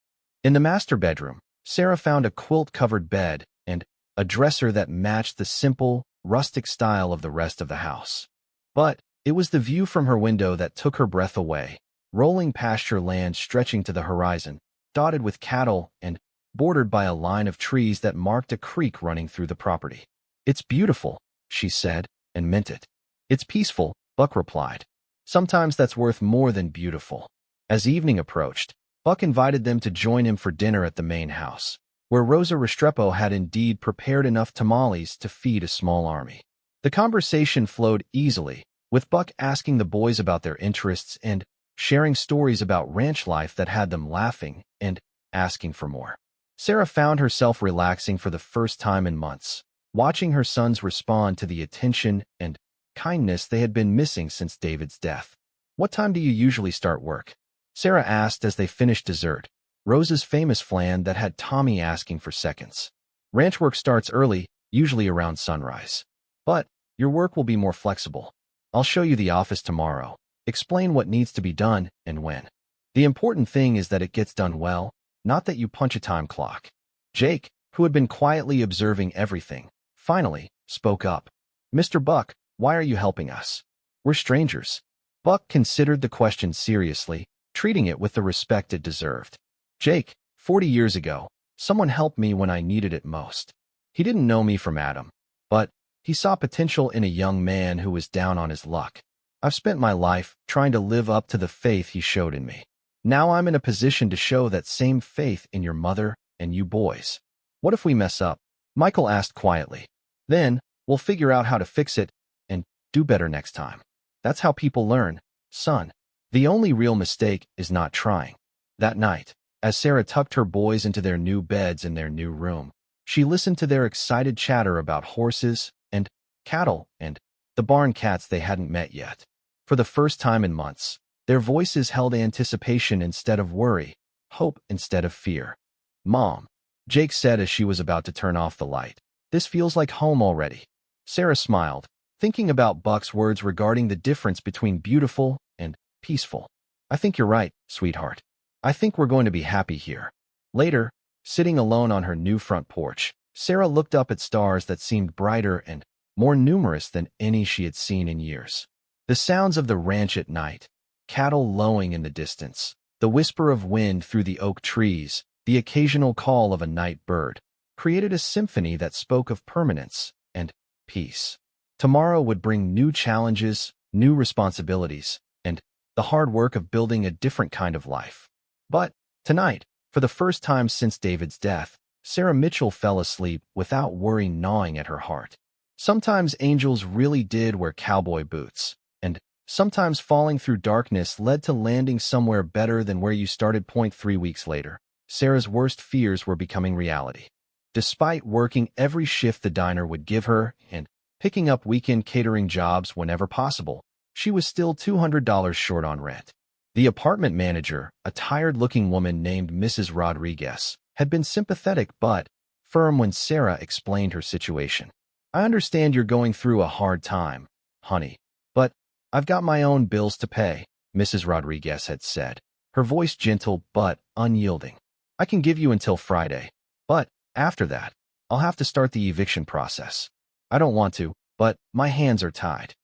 In the master bedroom, Sarah found a quilt-covered bed and a dresser that matched the simple, rustic style of the rest of the house. But it was the view from her window that took her breath away, rolling pasture land stretching to the horizon, dotted with cattle and bordered by a line of trees that marked a creek running through the property. "It's beautiful," she said, and meant it. "It's peaceful," Buck replied. "Sometimes that's worth more than beautiful." As evening approached, Buck invited them to join him for dinner at the main house, where Rosa Restrepo had indeed prepared enough tamales to feed a small army. The conversation flowed easily, with Buck asking the boys about their interests and sharing stories about ranch life that had them laughing and asking for more. Sarah found herself relaxing for the first time in months, watching her sons respond to the attention and kindness they had been missing since David's death. "What time do you usually start work?" Sarah asked as they finished dessert, Rosa's famous flan that had Tommy asking for seconds. "Ranch work starts early, usually around sunrise. But your work will be more flexible. I'll show you the office tomorrow, explain what needs to be done and when. The important thing is that it gets done well, not that you punch a time clock." Jake, who had been quietly observing everything, finally spoke up. "Mr. Buck, why are you helping us? We're strangers." Buck considered the question seriously, treating it with the respect it deserved. "Jake, 40 years ago, someone helped me when I needed it most. He didn't know me from Adam, but he saw potential in a young man who was down on his luck. I've spent my life trying to live up to the faith he showed in me. Now I'm in a position to show that same faith in your mother and you boys. What if we mess up?" Michael asked quietly. "Then we'll figure out how to fix it and do better next time. That's how people learn, son. The only real mistake is not trying." That night, as Sarah tucked her boys into their new beds in their new room, she listened to their excited chatter about horses and cattle and the barn cats they hadn't met yet. For the first time in months, their voices held anticipation instead of worry, hope instead of fear. "Mom," Jake said as she was about to turn off the light, "this feels like home already." Sarah smiled, thinking about Buck's words regarding the difference between beautiful and peaceful. "I think you're right, sweetheart. I think we're going to be happy here." Later, sitting alone on her new front porch, Sarah looked up at stars that seemed brighter and more numerous than any she had seen in years. The sounds of the ranch at night, cattle lowing in the distance, the whisper of wind through the oak trees, the occasional call of a night bird, created a symphony that spoke of permanence and peace. Tomorrow would bring new challenges, new responsibilities, and the hard work of building a different kind of life. But tonight, for the first time since David's death, Sarah Mitchell fell asleep without worry gnawing at her heart. Sometimes angels really did wear cowboy boots, and sometimes falling through darkness led to landing somewhere better than where you started. 3 weeks later, Sarah's worst fears were becoming reality. Despite working every shift the diner would give her and picking up weekend catering jobs whenever possible, she was still $200 short on rent. The apartment manager, a tired-looking woman named Mrs. Rodriguez, had been sympathetic but firm when Sarah explained her situation. "I understand you're going through a hard time, honey, but I've got my own bills to pay," Mrs. Rodriguez had said, her voice gentle but unyielding. "I can give you until Friday, but after that, I'll have to start the eviction process. I don't want to, but my hands are tied."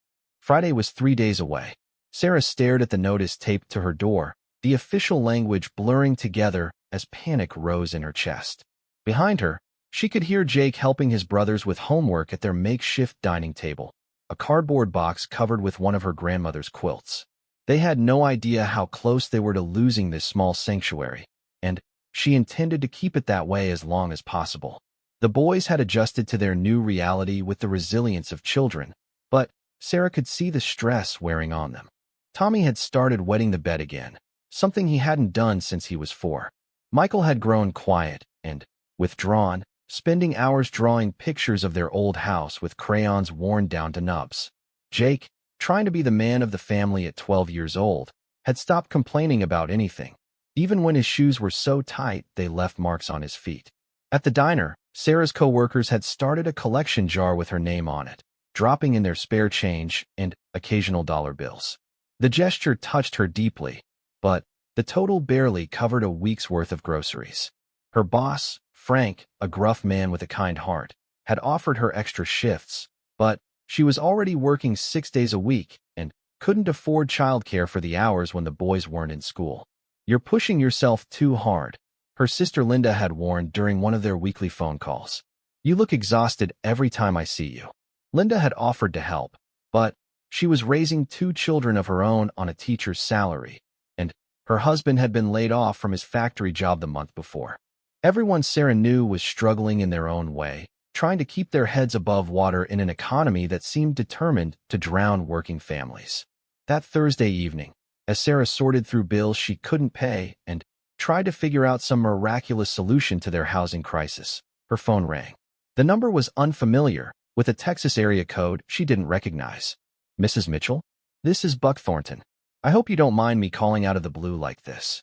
Friday was 3 days away. Sarah stared at the notice taped to her door, the official language blurring together as panic rose in her chest. Behind her, she could hear Jake helping his brothers with homework at their makeshift dining table, a cardboard box covered with one of her grandmother's quilts. They had no idea how close they were to losing this small sanctuary, and she intended to keep it that way as long as possible. The boys had adjusted to their new reality with the resilience of children, but Sarah could see the stress wearing on them. Tommy had started wetting the bed again, something he hadn't done since he was 4. Michael had grown quiet and withdrawn, spending hours drawing pictures of their old house with crayons worn down to nubs. Jake, trying to be the man of the family at 12 years old, had stopped complaining about anything, even when his shoes were so tight they left marks on his feet. At the diner, Sarah's co-workers had started a collection jar with her name on it, dropping in their spare change and occasional dollar bills. The gesture touched her deeply, but the total barely covered a week's worth of groceries. Her boss, Frank, a gruff man with a kind heart, had offered her extra shifts, but she was already working 6 days a week and couldn't afford childcare for the hours when the boys weren't in school. "You're pushing yourself too hard," her sister Linda had warned during one of their weekly phone calls. "You look exhausted every time I see you." Linda had offered to help, but she was raising 2 children of her own on a teacher's salary, and her husband had been laid off from his factory job the month before. Everyone Sarah knew was struggling in their own way, trying to keep their heads above water in an economy that seemed determined to drown working families. That Thursday evening, as Sarah sorted through bills she couldn't pay and tried to figure out some miraculous solution to their housing crisis, her phone rang. The number was unfamiliar, with a Texas area code she didn't recognize. "Mrs. Mitchell? This is Buck Thornton. I hope you don't mind me calling out of the blue like this."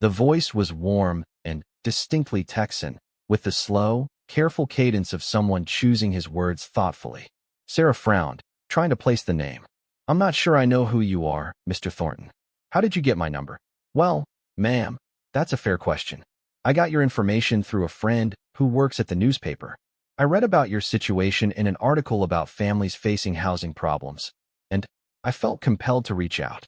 The voice was warm and distinctly Texan, with the slow, careful cadence of someone choosing his words thoughtfully. Sarah frowned, trying to place the name. "I'm not sure I know who you are, Mr. Thornton. How did you get my number?" "Well, ma'am, that's a fair question. I got your information through a friend who works at the newspaper. I read about your situation in an article about families facing housing problems, and I felt compelled to reach out."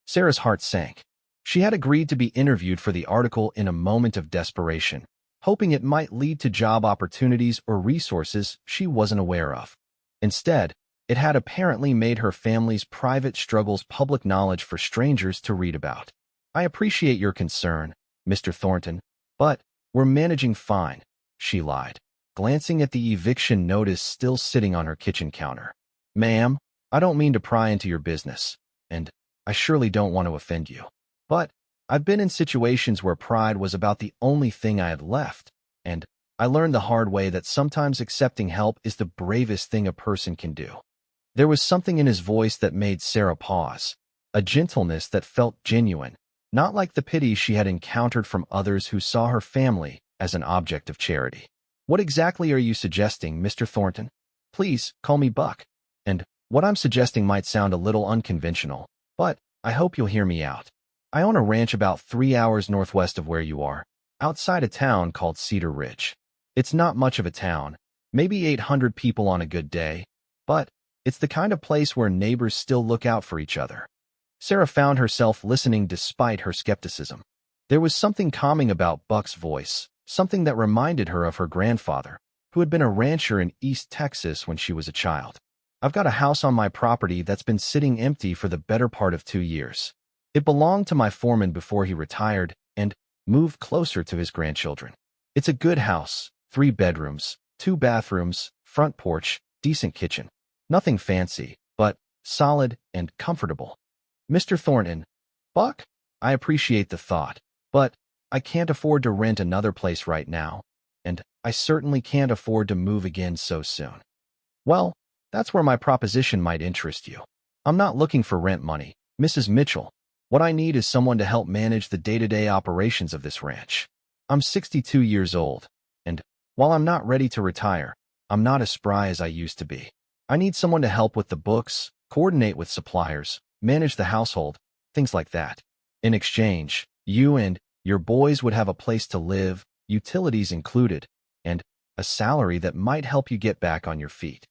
Sarah's heart sank. She had agreed to be interviewed for the article in a moment of desperation, hoping it might lead to job opportunities or resources she wasn't aware of. Instead, it had apparently made her family's private struggles public knowledge for strangers to read about. "I appreciate your concern, Mr. Thornton, but we're managing fine," she lied, glancing at the eviction notice still sitting on her kitchen counter. "Ma'am, I don't mean to pry into your business, and I surely don't want to offend you. But I've been in situations where pride was about the only thing I had left, and I learned the hard way that sometimes accepting help is the bravest thing a person can do." There was something in his voice that made Sarah pause, a gentleness that felt genuine, not like the pity she had encountered from others who saw her family as an object of charity. "What exactly are you suggesting, Mr. Thornton? Please call me Buck. And what I'm suggesting might sound a little unconventional, but I hope you'll hear me out. I own a ranch about 3 hours northwest of where you are, outside a town called Cedar Ridge. It's not much of a town, maybe 800 people on a good day, but it's the kind of place where neighbors still look out for each other." Sarah found herself listening despite her skepticism. There was something calming about Buck's voice, something that reminded her of her grandfather, who had been a rancher in East Texas when she was a child. "I've got a house on my property that's been sitting empty for the better part of 2 years. It belonged to my foreman before he retired and moved closer to his grandchildren. It's a good house, 3 bedrooms, 2 bathrooms, front porch, decent kitchen. Nothing fancy, but solid and comfortable." "Mr. Thornton." "Buck, I appreciate the thought, but I can't afford to rent another place right now, and I certainly can't afford to move again so soon." "Well, that's where my proposition might interest you. I'm not looking for rent money, Mrs. Mitchell. What I need is someone to help manage the day-to-day operations of this ranch. I'm 62 years old, and while I'm not ready to retire, I'm not as spry as I used to be. I need someone to help with the books, coordinate with suppliers, manage the household, things like that. In exchange, you and your boys would have a place to live, utilities included, and a salary that might help you get back on your feet."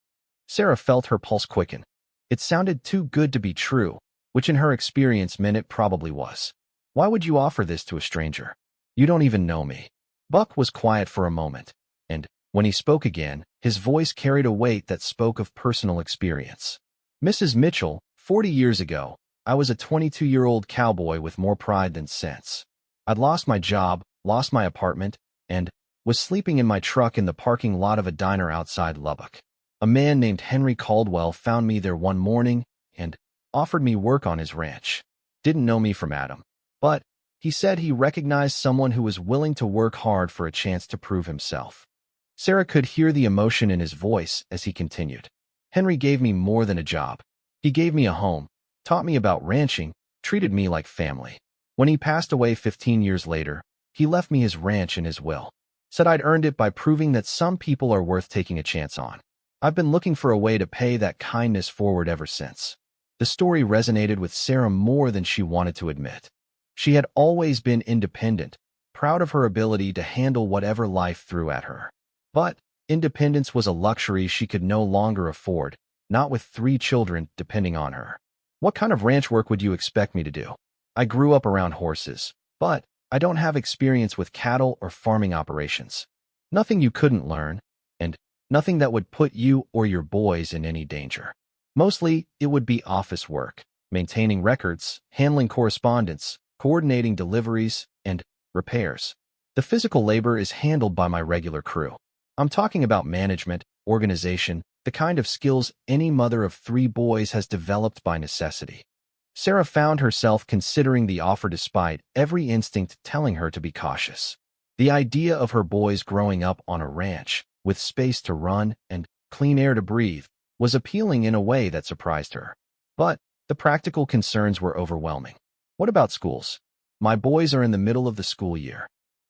Sarah felt her pulse quicken. It sounded too good to be true, which in her experience meant it probably was. "Why would you offer this to a stranger? You don't even know me." Buck was quiet for a moment, and when he spoke again, his voice carried a weight that spoke of personal experience. "Mrs. Mitchell, 40 years ago, I was a 22-year-old cowboy with more pride than sense. I'd lost my job, lost my apartment, and was sleeping in my truck in the parking lot of a diner outside Lubbock. A man named Henry Caldwell found me there one morning and offered me work on his ranch. Didn't know me from Adam, but he said he recognized someone who was willing to work hard for a chance to prove himself. Sarah could hear the emotion in his voice as he continued. Henry gave me more than a job. He gave me a home, taught me about ranching, treated me like family. When he passed away 15 years later, he left me his ranch in his will. Said I'd earned it by proving that some people are worth taking a chance on. I've been looking for a way to pay that kindness forward ever since. The story resonated with Sarah more than she wanted to admit. She had always been independent, proud of her ability to handle whatever life threw at her. But independence was a luxury she could no longer afford, not with 3 children depending on her. What kind of ranch work would you expect me to do? I grew up around horses, but I don't have experience with cattle or farming operations. Nothing you couldn't learn, and nothing that would put you or your boys in any danger. Mostly, it would be office work, maintaining records, handling correspondence, coordinating deliveries, and repairs. The physical labor is handled by my regular crew. I'm talking about management, organization, the kind of skills any mother of 3 boys has developed by necessity. Sarah found herself considering the offer despite every instinct telling her to be cautious. The idea of her boys growing up on a ranch, with space to run and clean air to breathe, was appealing in a way that surprised her. But the practical concerns were overwhelming. What about schools? My boys are in the middle of the school year.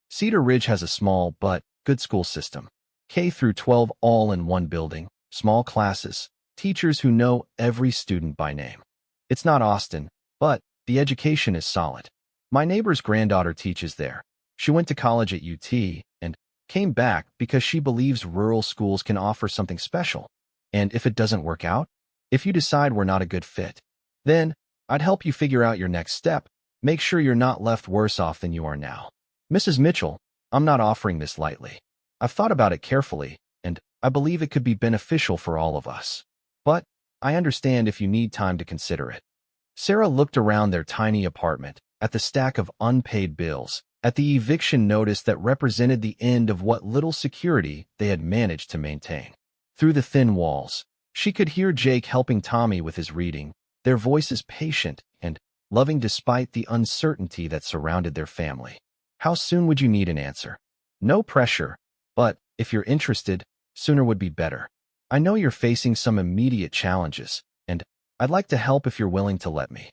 Cedar Ridge has a small but good school system. K through 12 all in one building, small classes, teachers who know every student by name. It's not Austin, but the education is solid. My neighbor's granddaughter teaches there. She went to college at UT and came back because she believes rural schools can offer something special. And if it doesn't work out, if you decide we're not a good fit, then I'd help you figure out your next step. Make sure you're not left worse off than you are now. Mrs. Mitchell, I'm not offering this lightly. I've thought about it carefully, and I believe it could be beneficial for all of us. But I understand if you need time to consider it. Sarah looked around their tiny apartment, at the stack of unpaid bills, at the eviction notice that represented the end of what little security they had managed to maintain. Through the thin walls, she could hear Jake helping Tommy with his reading, their voices patient and loving despite the uncertainty that surrounded their family. How soon would you need an answer? No pressure, but if you're interested, sooner would be better. I know you're facing some immediate challenges, and I'd like to help if you're willing to let me.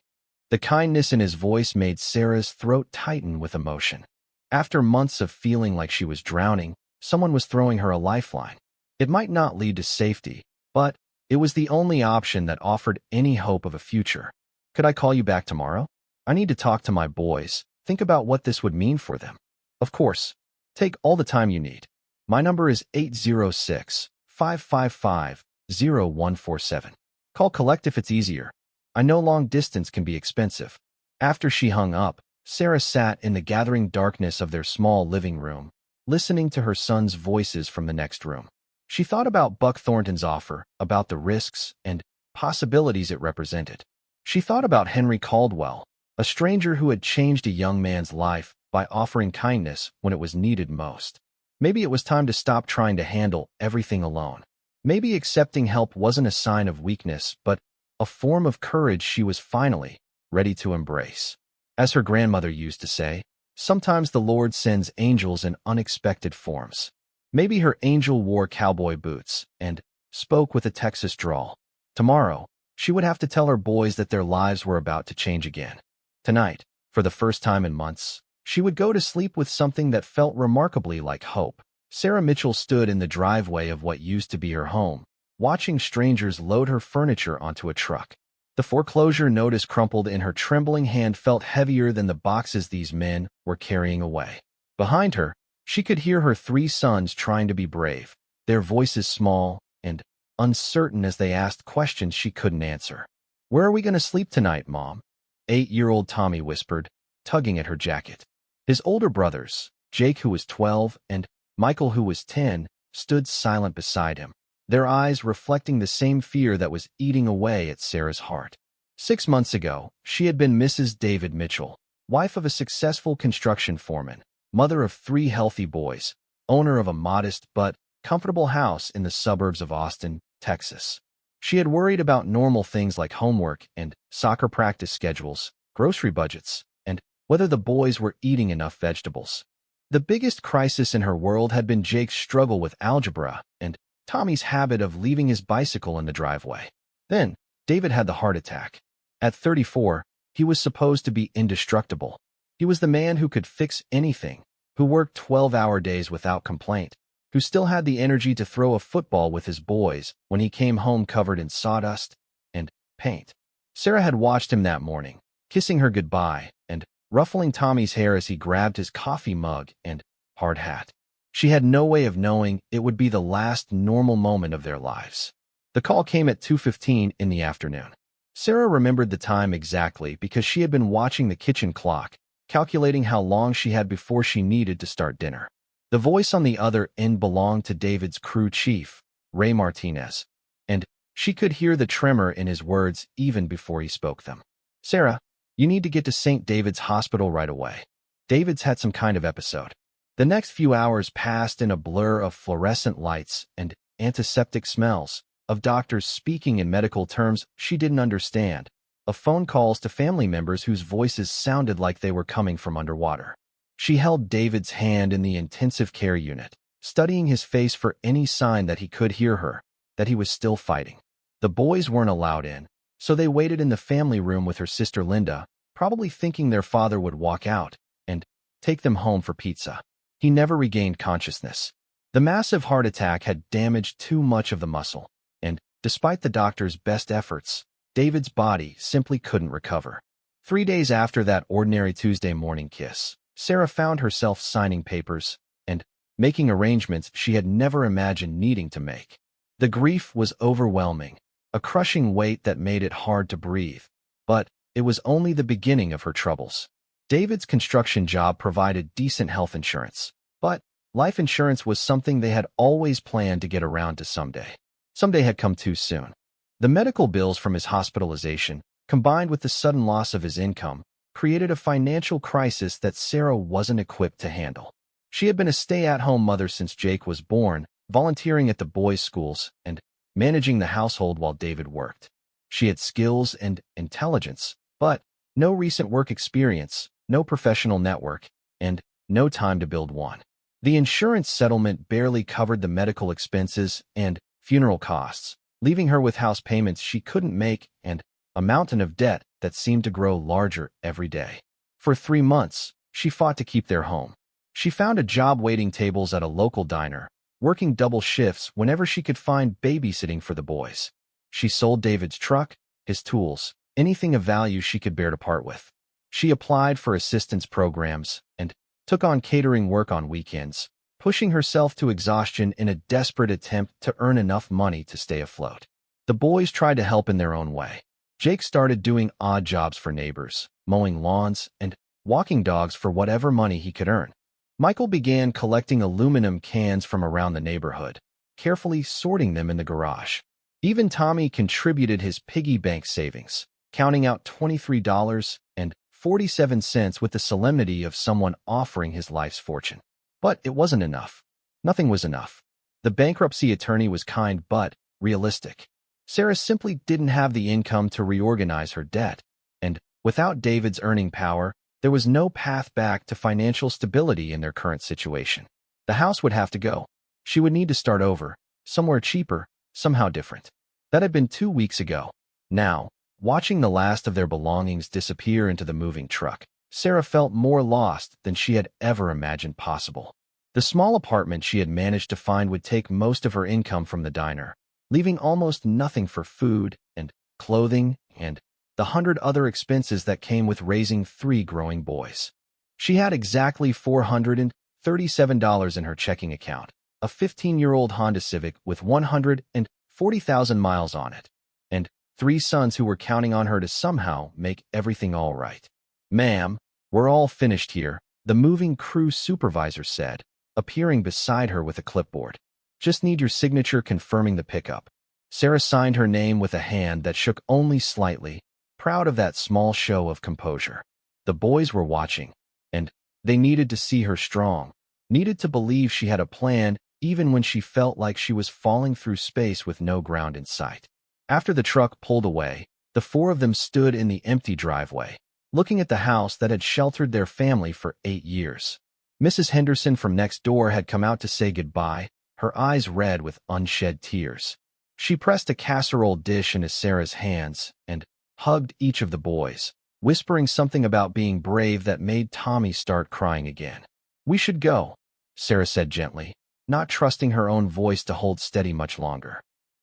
The kindness in his voice made Sarah's throat tighten with emotion. After months of feeling like she was drowning, someone was throwing her a lifeline. It might not lead to safety, but it was the only option that offered any hope of a future. Could I call you back tomorrow? I need to talk to my boys, think about what this would mean for them. Of course. Take all the time you need. My number is 806-555-0147. Call collect if it's easier. I know long distance can be expensive. After she hung up, Sarah sat in the gathering darkness of their small living room, listening to her son's voices from the next room. She thought about Buck Thornton's offer, about the risks and possibilities it represented. She thought about Henry Caldwell, a stranger who had changed a young man's life by offering kindness when it was needed most. Maybe it was time to stop trying to handle everything alone. Maybe accepting help wasn't a sign of weakness, but a form of courage she was finally ready to embrace. As her grandmother used to say, sometimes the Lord sends angels in unexpected forms. Maybe her angel wore cowboy boots and spoke with a Texas drawl. Tomorrow, she would have to tell her boys that their lives were about to change again. Tonight, for the first time in months, she would go to sleep with something that felt remarkably like hope. Sarah Mitchell stood in the driveway of what used to be her home, watching strangers load her furniture onto a truck. The foreclosure notice crumpled in her trembling hand felt heavier than the boxes these men were carrying away. Behind her, she could hear her 3 sons trying to be brave, their voices small and uncertain as they asked questions she couldn't answer. "Where are we going to sleep tonight, Mom?" 8-year-old Tommy whispered, tugging at her jacket. His older brothers, Jake who was 12 and Michael who was 10, stood silent beside him, their eyes reflecting the same fear that was eating away at Sarah's heart. 6 months ago, she had been Mrs. David Mitchell, wife of a successful construction foreman. mother of 3 healthy boys, owner of a modest but comfortable house in the suburbs of Austin, Texas. She had worried about normal things like homework and soccer practice schedules, grocery budgets, and whether the boys were eating enough vegetables. The biggest crisis in her world had been Jake's struggle with algebra and Tommy's habit of leaving his bicycle in the driveway. Then, David had the heart attack. At 34, he was supposed to be indestructible. He was the man who could fix anything, who worked 12-hour days without complaint, who still had the energy to throw a football with his boys when he came home covered in sawdust and paint. Sarah had watched him that morning, kissing her goodbye and ruffling Tommy's hair as he grabbed his coffee mug and hard hat. She had no way of knowing it would be the last normal moment of their lives. The call came at 2:15 in the afternoon. Sarah remembered the time exactly because she had been watching the kitchen clock, calculating how long she had before she needed to start dinner. The voice on the other end belonged to David's crew chief, Ray Martinez, and she could hear the tremor in his words even before he spoke them. "Sarah, you need to get to St. David's Hospital right away. David's had some kind of episode." The next few hours passed in a blur of fluorescent lights and antiseptic smells, of doctors speaking in medical terms she didn't understand, of phone calls to family members whose voices sounded like they were coming from underwater. She held David's hand in the intensive care unit, studying his face for any sign that he could hear her, that he was still fighting. The boys weren't allowed in, so they waited in the family room with her sister Linda, probably thinking their father would walk out and take them home for pizza. He never regained consciousness. The massive heart attack had damaged too much of the muscle, and despite the doctor's best efforts, David's body simply couldn't recover. 3 days after that ordinary Tuesday morning kiss, Sarah found herself signing papers and making arrangements she had never imagined needing to make. The grief was overwhelming, a crushing weight that made it hard to breathe, but it was only the beginning of her troubles. David's construction job provided decent health insurance, but life insurance was something they had always planned to get around to someday. Someday had come too soon. The medical bills from his hospitalization, combined with the sudden loss of his income, created a financial crisis that Sarah wasn't equipped to handle. She had been a stay-at-home mother since Jake was born, volunteering at the boys' schools and managing the household while David worked. She had skills and intelligence, but no recent work experience, no professional network, and no time to build one. The insurance settlement barely covered the medical expenses and funeral costs, leaving her with house payments she couldn't make and a mountain of debt that seemed to grow larger every day. For 3 months, she fought to keep their home. She found a job waiting tables at a local diner, working double shifts whenever she could find babysitting for the boys. She sold David's truck, his tools, anything of value she could bear to part with. She applied for assistance programs and took on catering work on weekends, pushing herself to exhaustion in a desperate attempt to earn enough money to stay afloat. The boys tried to help in their own way. Jake started doing odd jobs for neighbors, mowing lawns and walking dogs for whatever money he could earn. Michael began collecting aluminum cans from around the neighborhood, carefully sorting them in the garage. Even Tommy contributed his piggy bank savings, counting out $23.47 with the solemnity of someone offering his life's fortune. But it wasn't enough. Nothing was enough. The bankruptcy attorney was kind but realistic. Sarah simply didn't have the income to reorganize her debt, and without David's earning power, there was no path back to financial stability in their current situation. The house would have to go. She would need to start over, somewhere cheaper, somehow different. That had been 2 weeks ago. Now, watching the last of their belongings disappear into the moving truck, Sarah felt more lost than she had ever imagined possible. The small apartment she had managed to find would take most of her income from the diner, leaving almost nothing for food and clothing and the 100 other expenses that came with raising 3 growing boys. She had exactly $437 in her checking account, a 15-year-old Honda Civic with 140,000 miles on it, and 3 sons who were counting on her to somehow make everything all right. "Ma'am, we're all finished here," the moving crew supervisor said, appearing beside her with a clipboard. "Just need your signature confirming the pickup." Sarah signed her name with a hand that shook only slightly, proud of that small show of composure. The boys were watching, and They needed to see her strong, needed to believe she had a plan even when she felt like she was falling through space with no ground in sight. After the truck pulled away, the four of them stood in the empty driveway, looking at the house that had sheltered their family for 8 years. Mrs. Henderson from next door had come out to say goodbye, her eyes red with unshed tears. She pressed a casserole dish into Sarah's hands and hugged each of the boys, whispering something about being brave that made Tommy start crying again. "We should go," Sarah said gently, not trusting her own voice to hold steady much longer.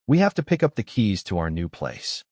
"We have to pick up the keys to our new place."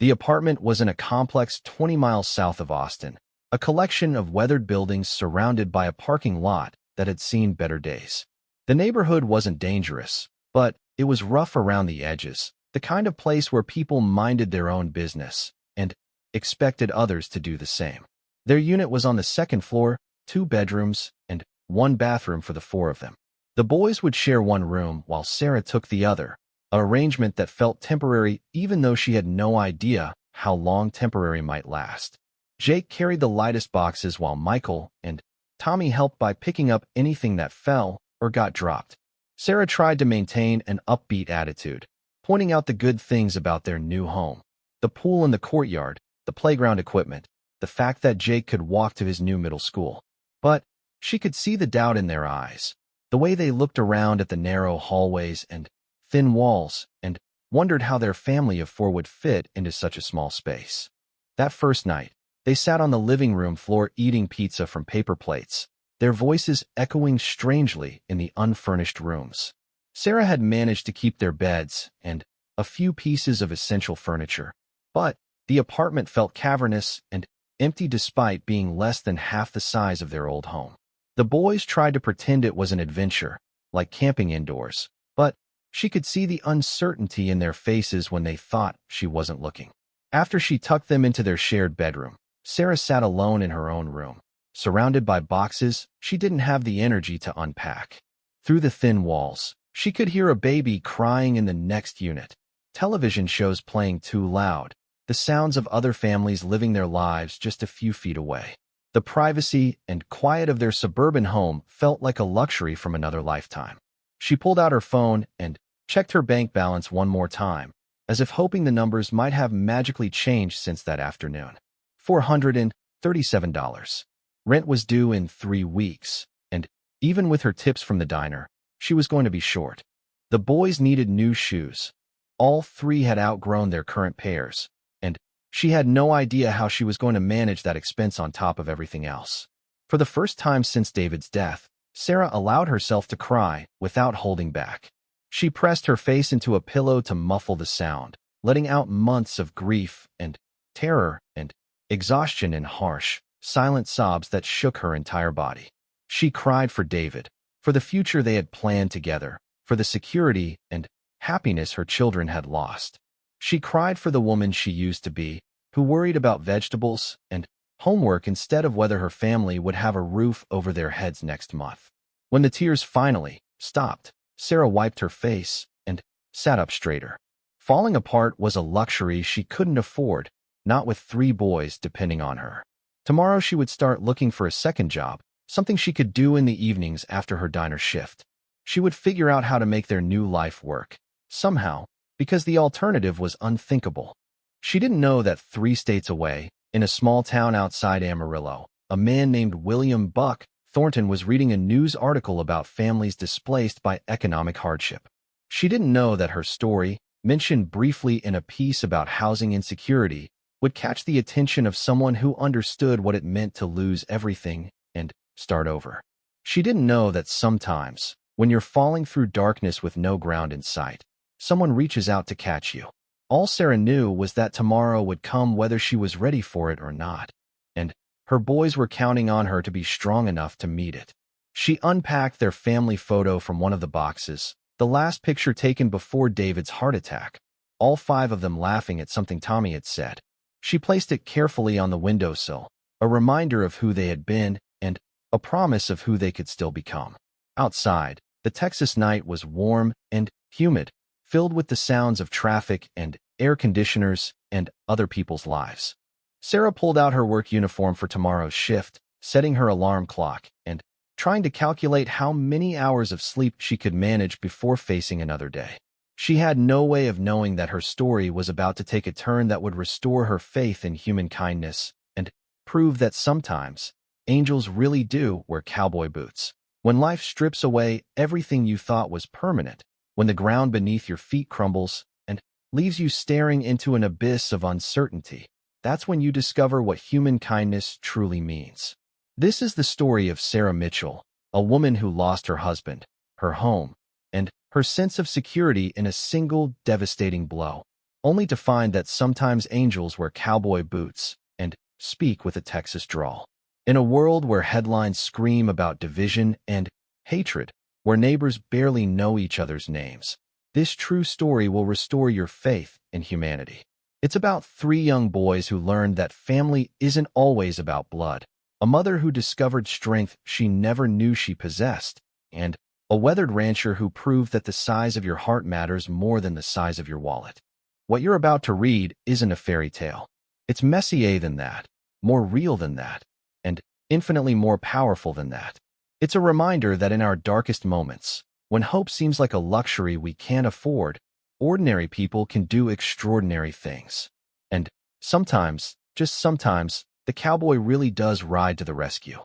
The apartment was in a complex 20 miles south of Austin, a collection of weathered buildings surrounded by a parking lot that had seen better days. The neighborhood wasn't dangerous, but it was rough around the edges, the kind of place where people minded their own business and expected others to do the same. Their unit was on the second floor, 2 bedrooms, and 1 bathroom for the 4 of them. The boys would share 1 room while Sarah took the other, an arrangement that felt temporary even though she had no idea how long temporary might last. Jake carried the lightest boxes while Michael and Tommy helped by picking up anything that fell or got dropped. Sarah tried to maintain an upbeat attitude, pointing out the good things about their new home: the pool in the courtyard, the playground equipment, the fact that Jake could walk to his new middle school. But she could see the doubt in their eyes, the way they looked around at the narrow hallways and thin walls and wondered how their family of 4 would fit into such a small space. That first night, they sat on the living room floor eating pizza from paper plates, their voices echoing strangely in the unfurnished rooms. Sarah had managed to keep their beds and a few pieces of essential furniture, but the apartment felt cavernous and empty despite being less than half the size of their old home. The boys tried to pretend it was an adventure, like camping indoors, but she could see the uncertainty in their faces when they thought she wasn't looking. After she tucked them into their shared bedroom, Sarah sat alone in her own room. Surrounded by boxes, she didn't have the energy to unpack. Through the thin walls, she could hear a baby crying in the next unit, television shows playing too loud, the sounds of other families living their lives just a few feet away. The privacy and quiet of their suburban home felt like a luxury from another lifetime. She pulled out her phone and checked her bank balance one more time, as if hoping the numbers might have magically changed since that afternoon. $437. Rent was due in 3 weeks, and even with her tips from the diner, she was going to be short. The boys needed new shoes. All 3 had outgrown their current pairs, and she had no idea how she was going to manage that expense on top of everything else. For the first time since David's death, Sarah allowed herself to cry without holding back. She pressed her face into a pillow to muffle the sound, letting out months of grief and terror and exhaustion in harsh, silent sobs that shook her entire body. She cried for David, for the future they had planned together, for the security and happiness her children had lost. She cried for the woman she used to be, who worried about vegetables and homework instead of whether her family would have a roof over their heads next month. When the tears finally stopped, Sarah wiped her face and sat up straighter. Falling apart was a luxury she couldn't afford, not with 3 boys depending on her. Tomorrow she would start looking for a second job, something she could do in the evenings after her diner shift. She would figure out how to make their new life work, somehow, because the alternative was unthinkable. She didn't know that 3 states away, in a small town outside Amarillo, a man named William Buck Thornton was reading a news article about families displaced by economic hardship. She didn't know that her story, mentioned briefly in a piece about housing insecurity, would catch the attention of someone who understood what it meant to lose everything and start over. She didn't know that sometimes, when you're falling through darkness with no ground in sight, someone reaches out to catch you. All Sarah knew was that tomorrow would come whether she was ready for it or not, and her boys were counting on her to be strong enough to meet it. She unpacked their family photo from one of the boxes, the last picture taken before David's heart attack, all 5 of them laughing at something Tommy had said. She placed it carefully on the windowsill, a reminder of who they had been and a promise of who they could still become. Outside, the Texas night was warm and humid, filled with the sounds of traffic and air conditioners and other people's lives. Sarah pulled out her work uniform for tomorrow's shift, setting her alarm clock and trying to calculate how many hours of sleep she could manage before facing another day. She had no way of knowing that her story was about to take a turn that would restore her faith in human kindness and prove that sometimes angels really do wear cowboy boots. When life strips away everything you thought was permanent, when the ground beneath your feet crumbles and leaves you staring into an abyss of uncertainty, that's when you discover what human kindness truly means. This is the story of Sarah Mitchell, a woman who lost her husband, her home, and her sense of security in a single devastating blow, only to find that sometimes angels wear cowboy boots and speak with a Texas drawl. In a world where headlines scream about division and hatred, where neighbors barely know each other's names, this true story will restore your faith in humanity. It's about three young boys who learned that family isn't always about blood, a mother who discovered strength she never knew she possessed, and a weathered rancher who proved that the size of your heart matters more than the size of your wallet. What you're about to read isn't a fairy tale. It's messier than that, more real than that, and infinitely more powerful than that. It's a reminder that in our darkest moments, when hope seems like a luxury we can't afford, ordinary people can do extraordinary things. And sometimes, just sometimes, the cowboy really does ride to the rescue.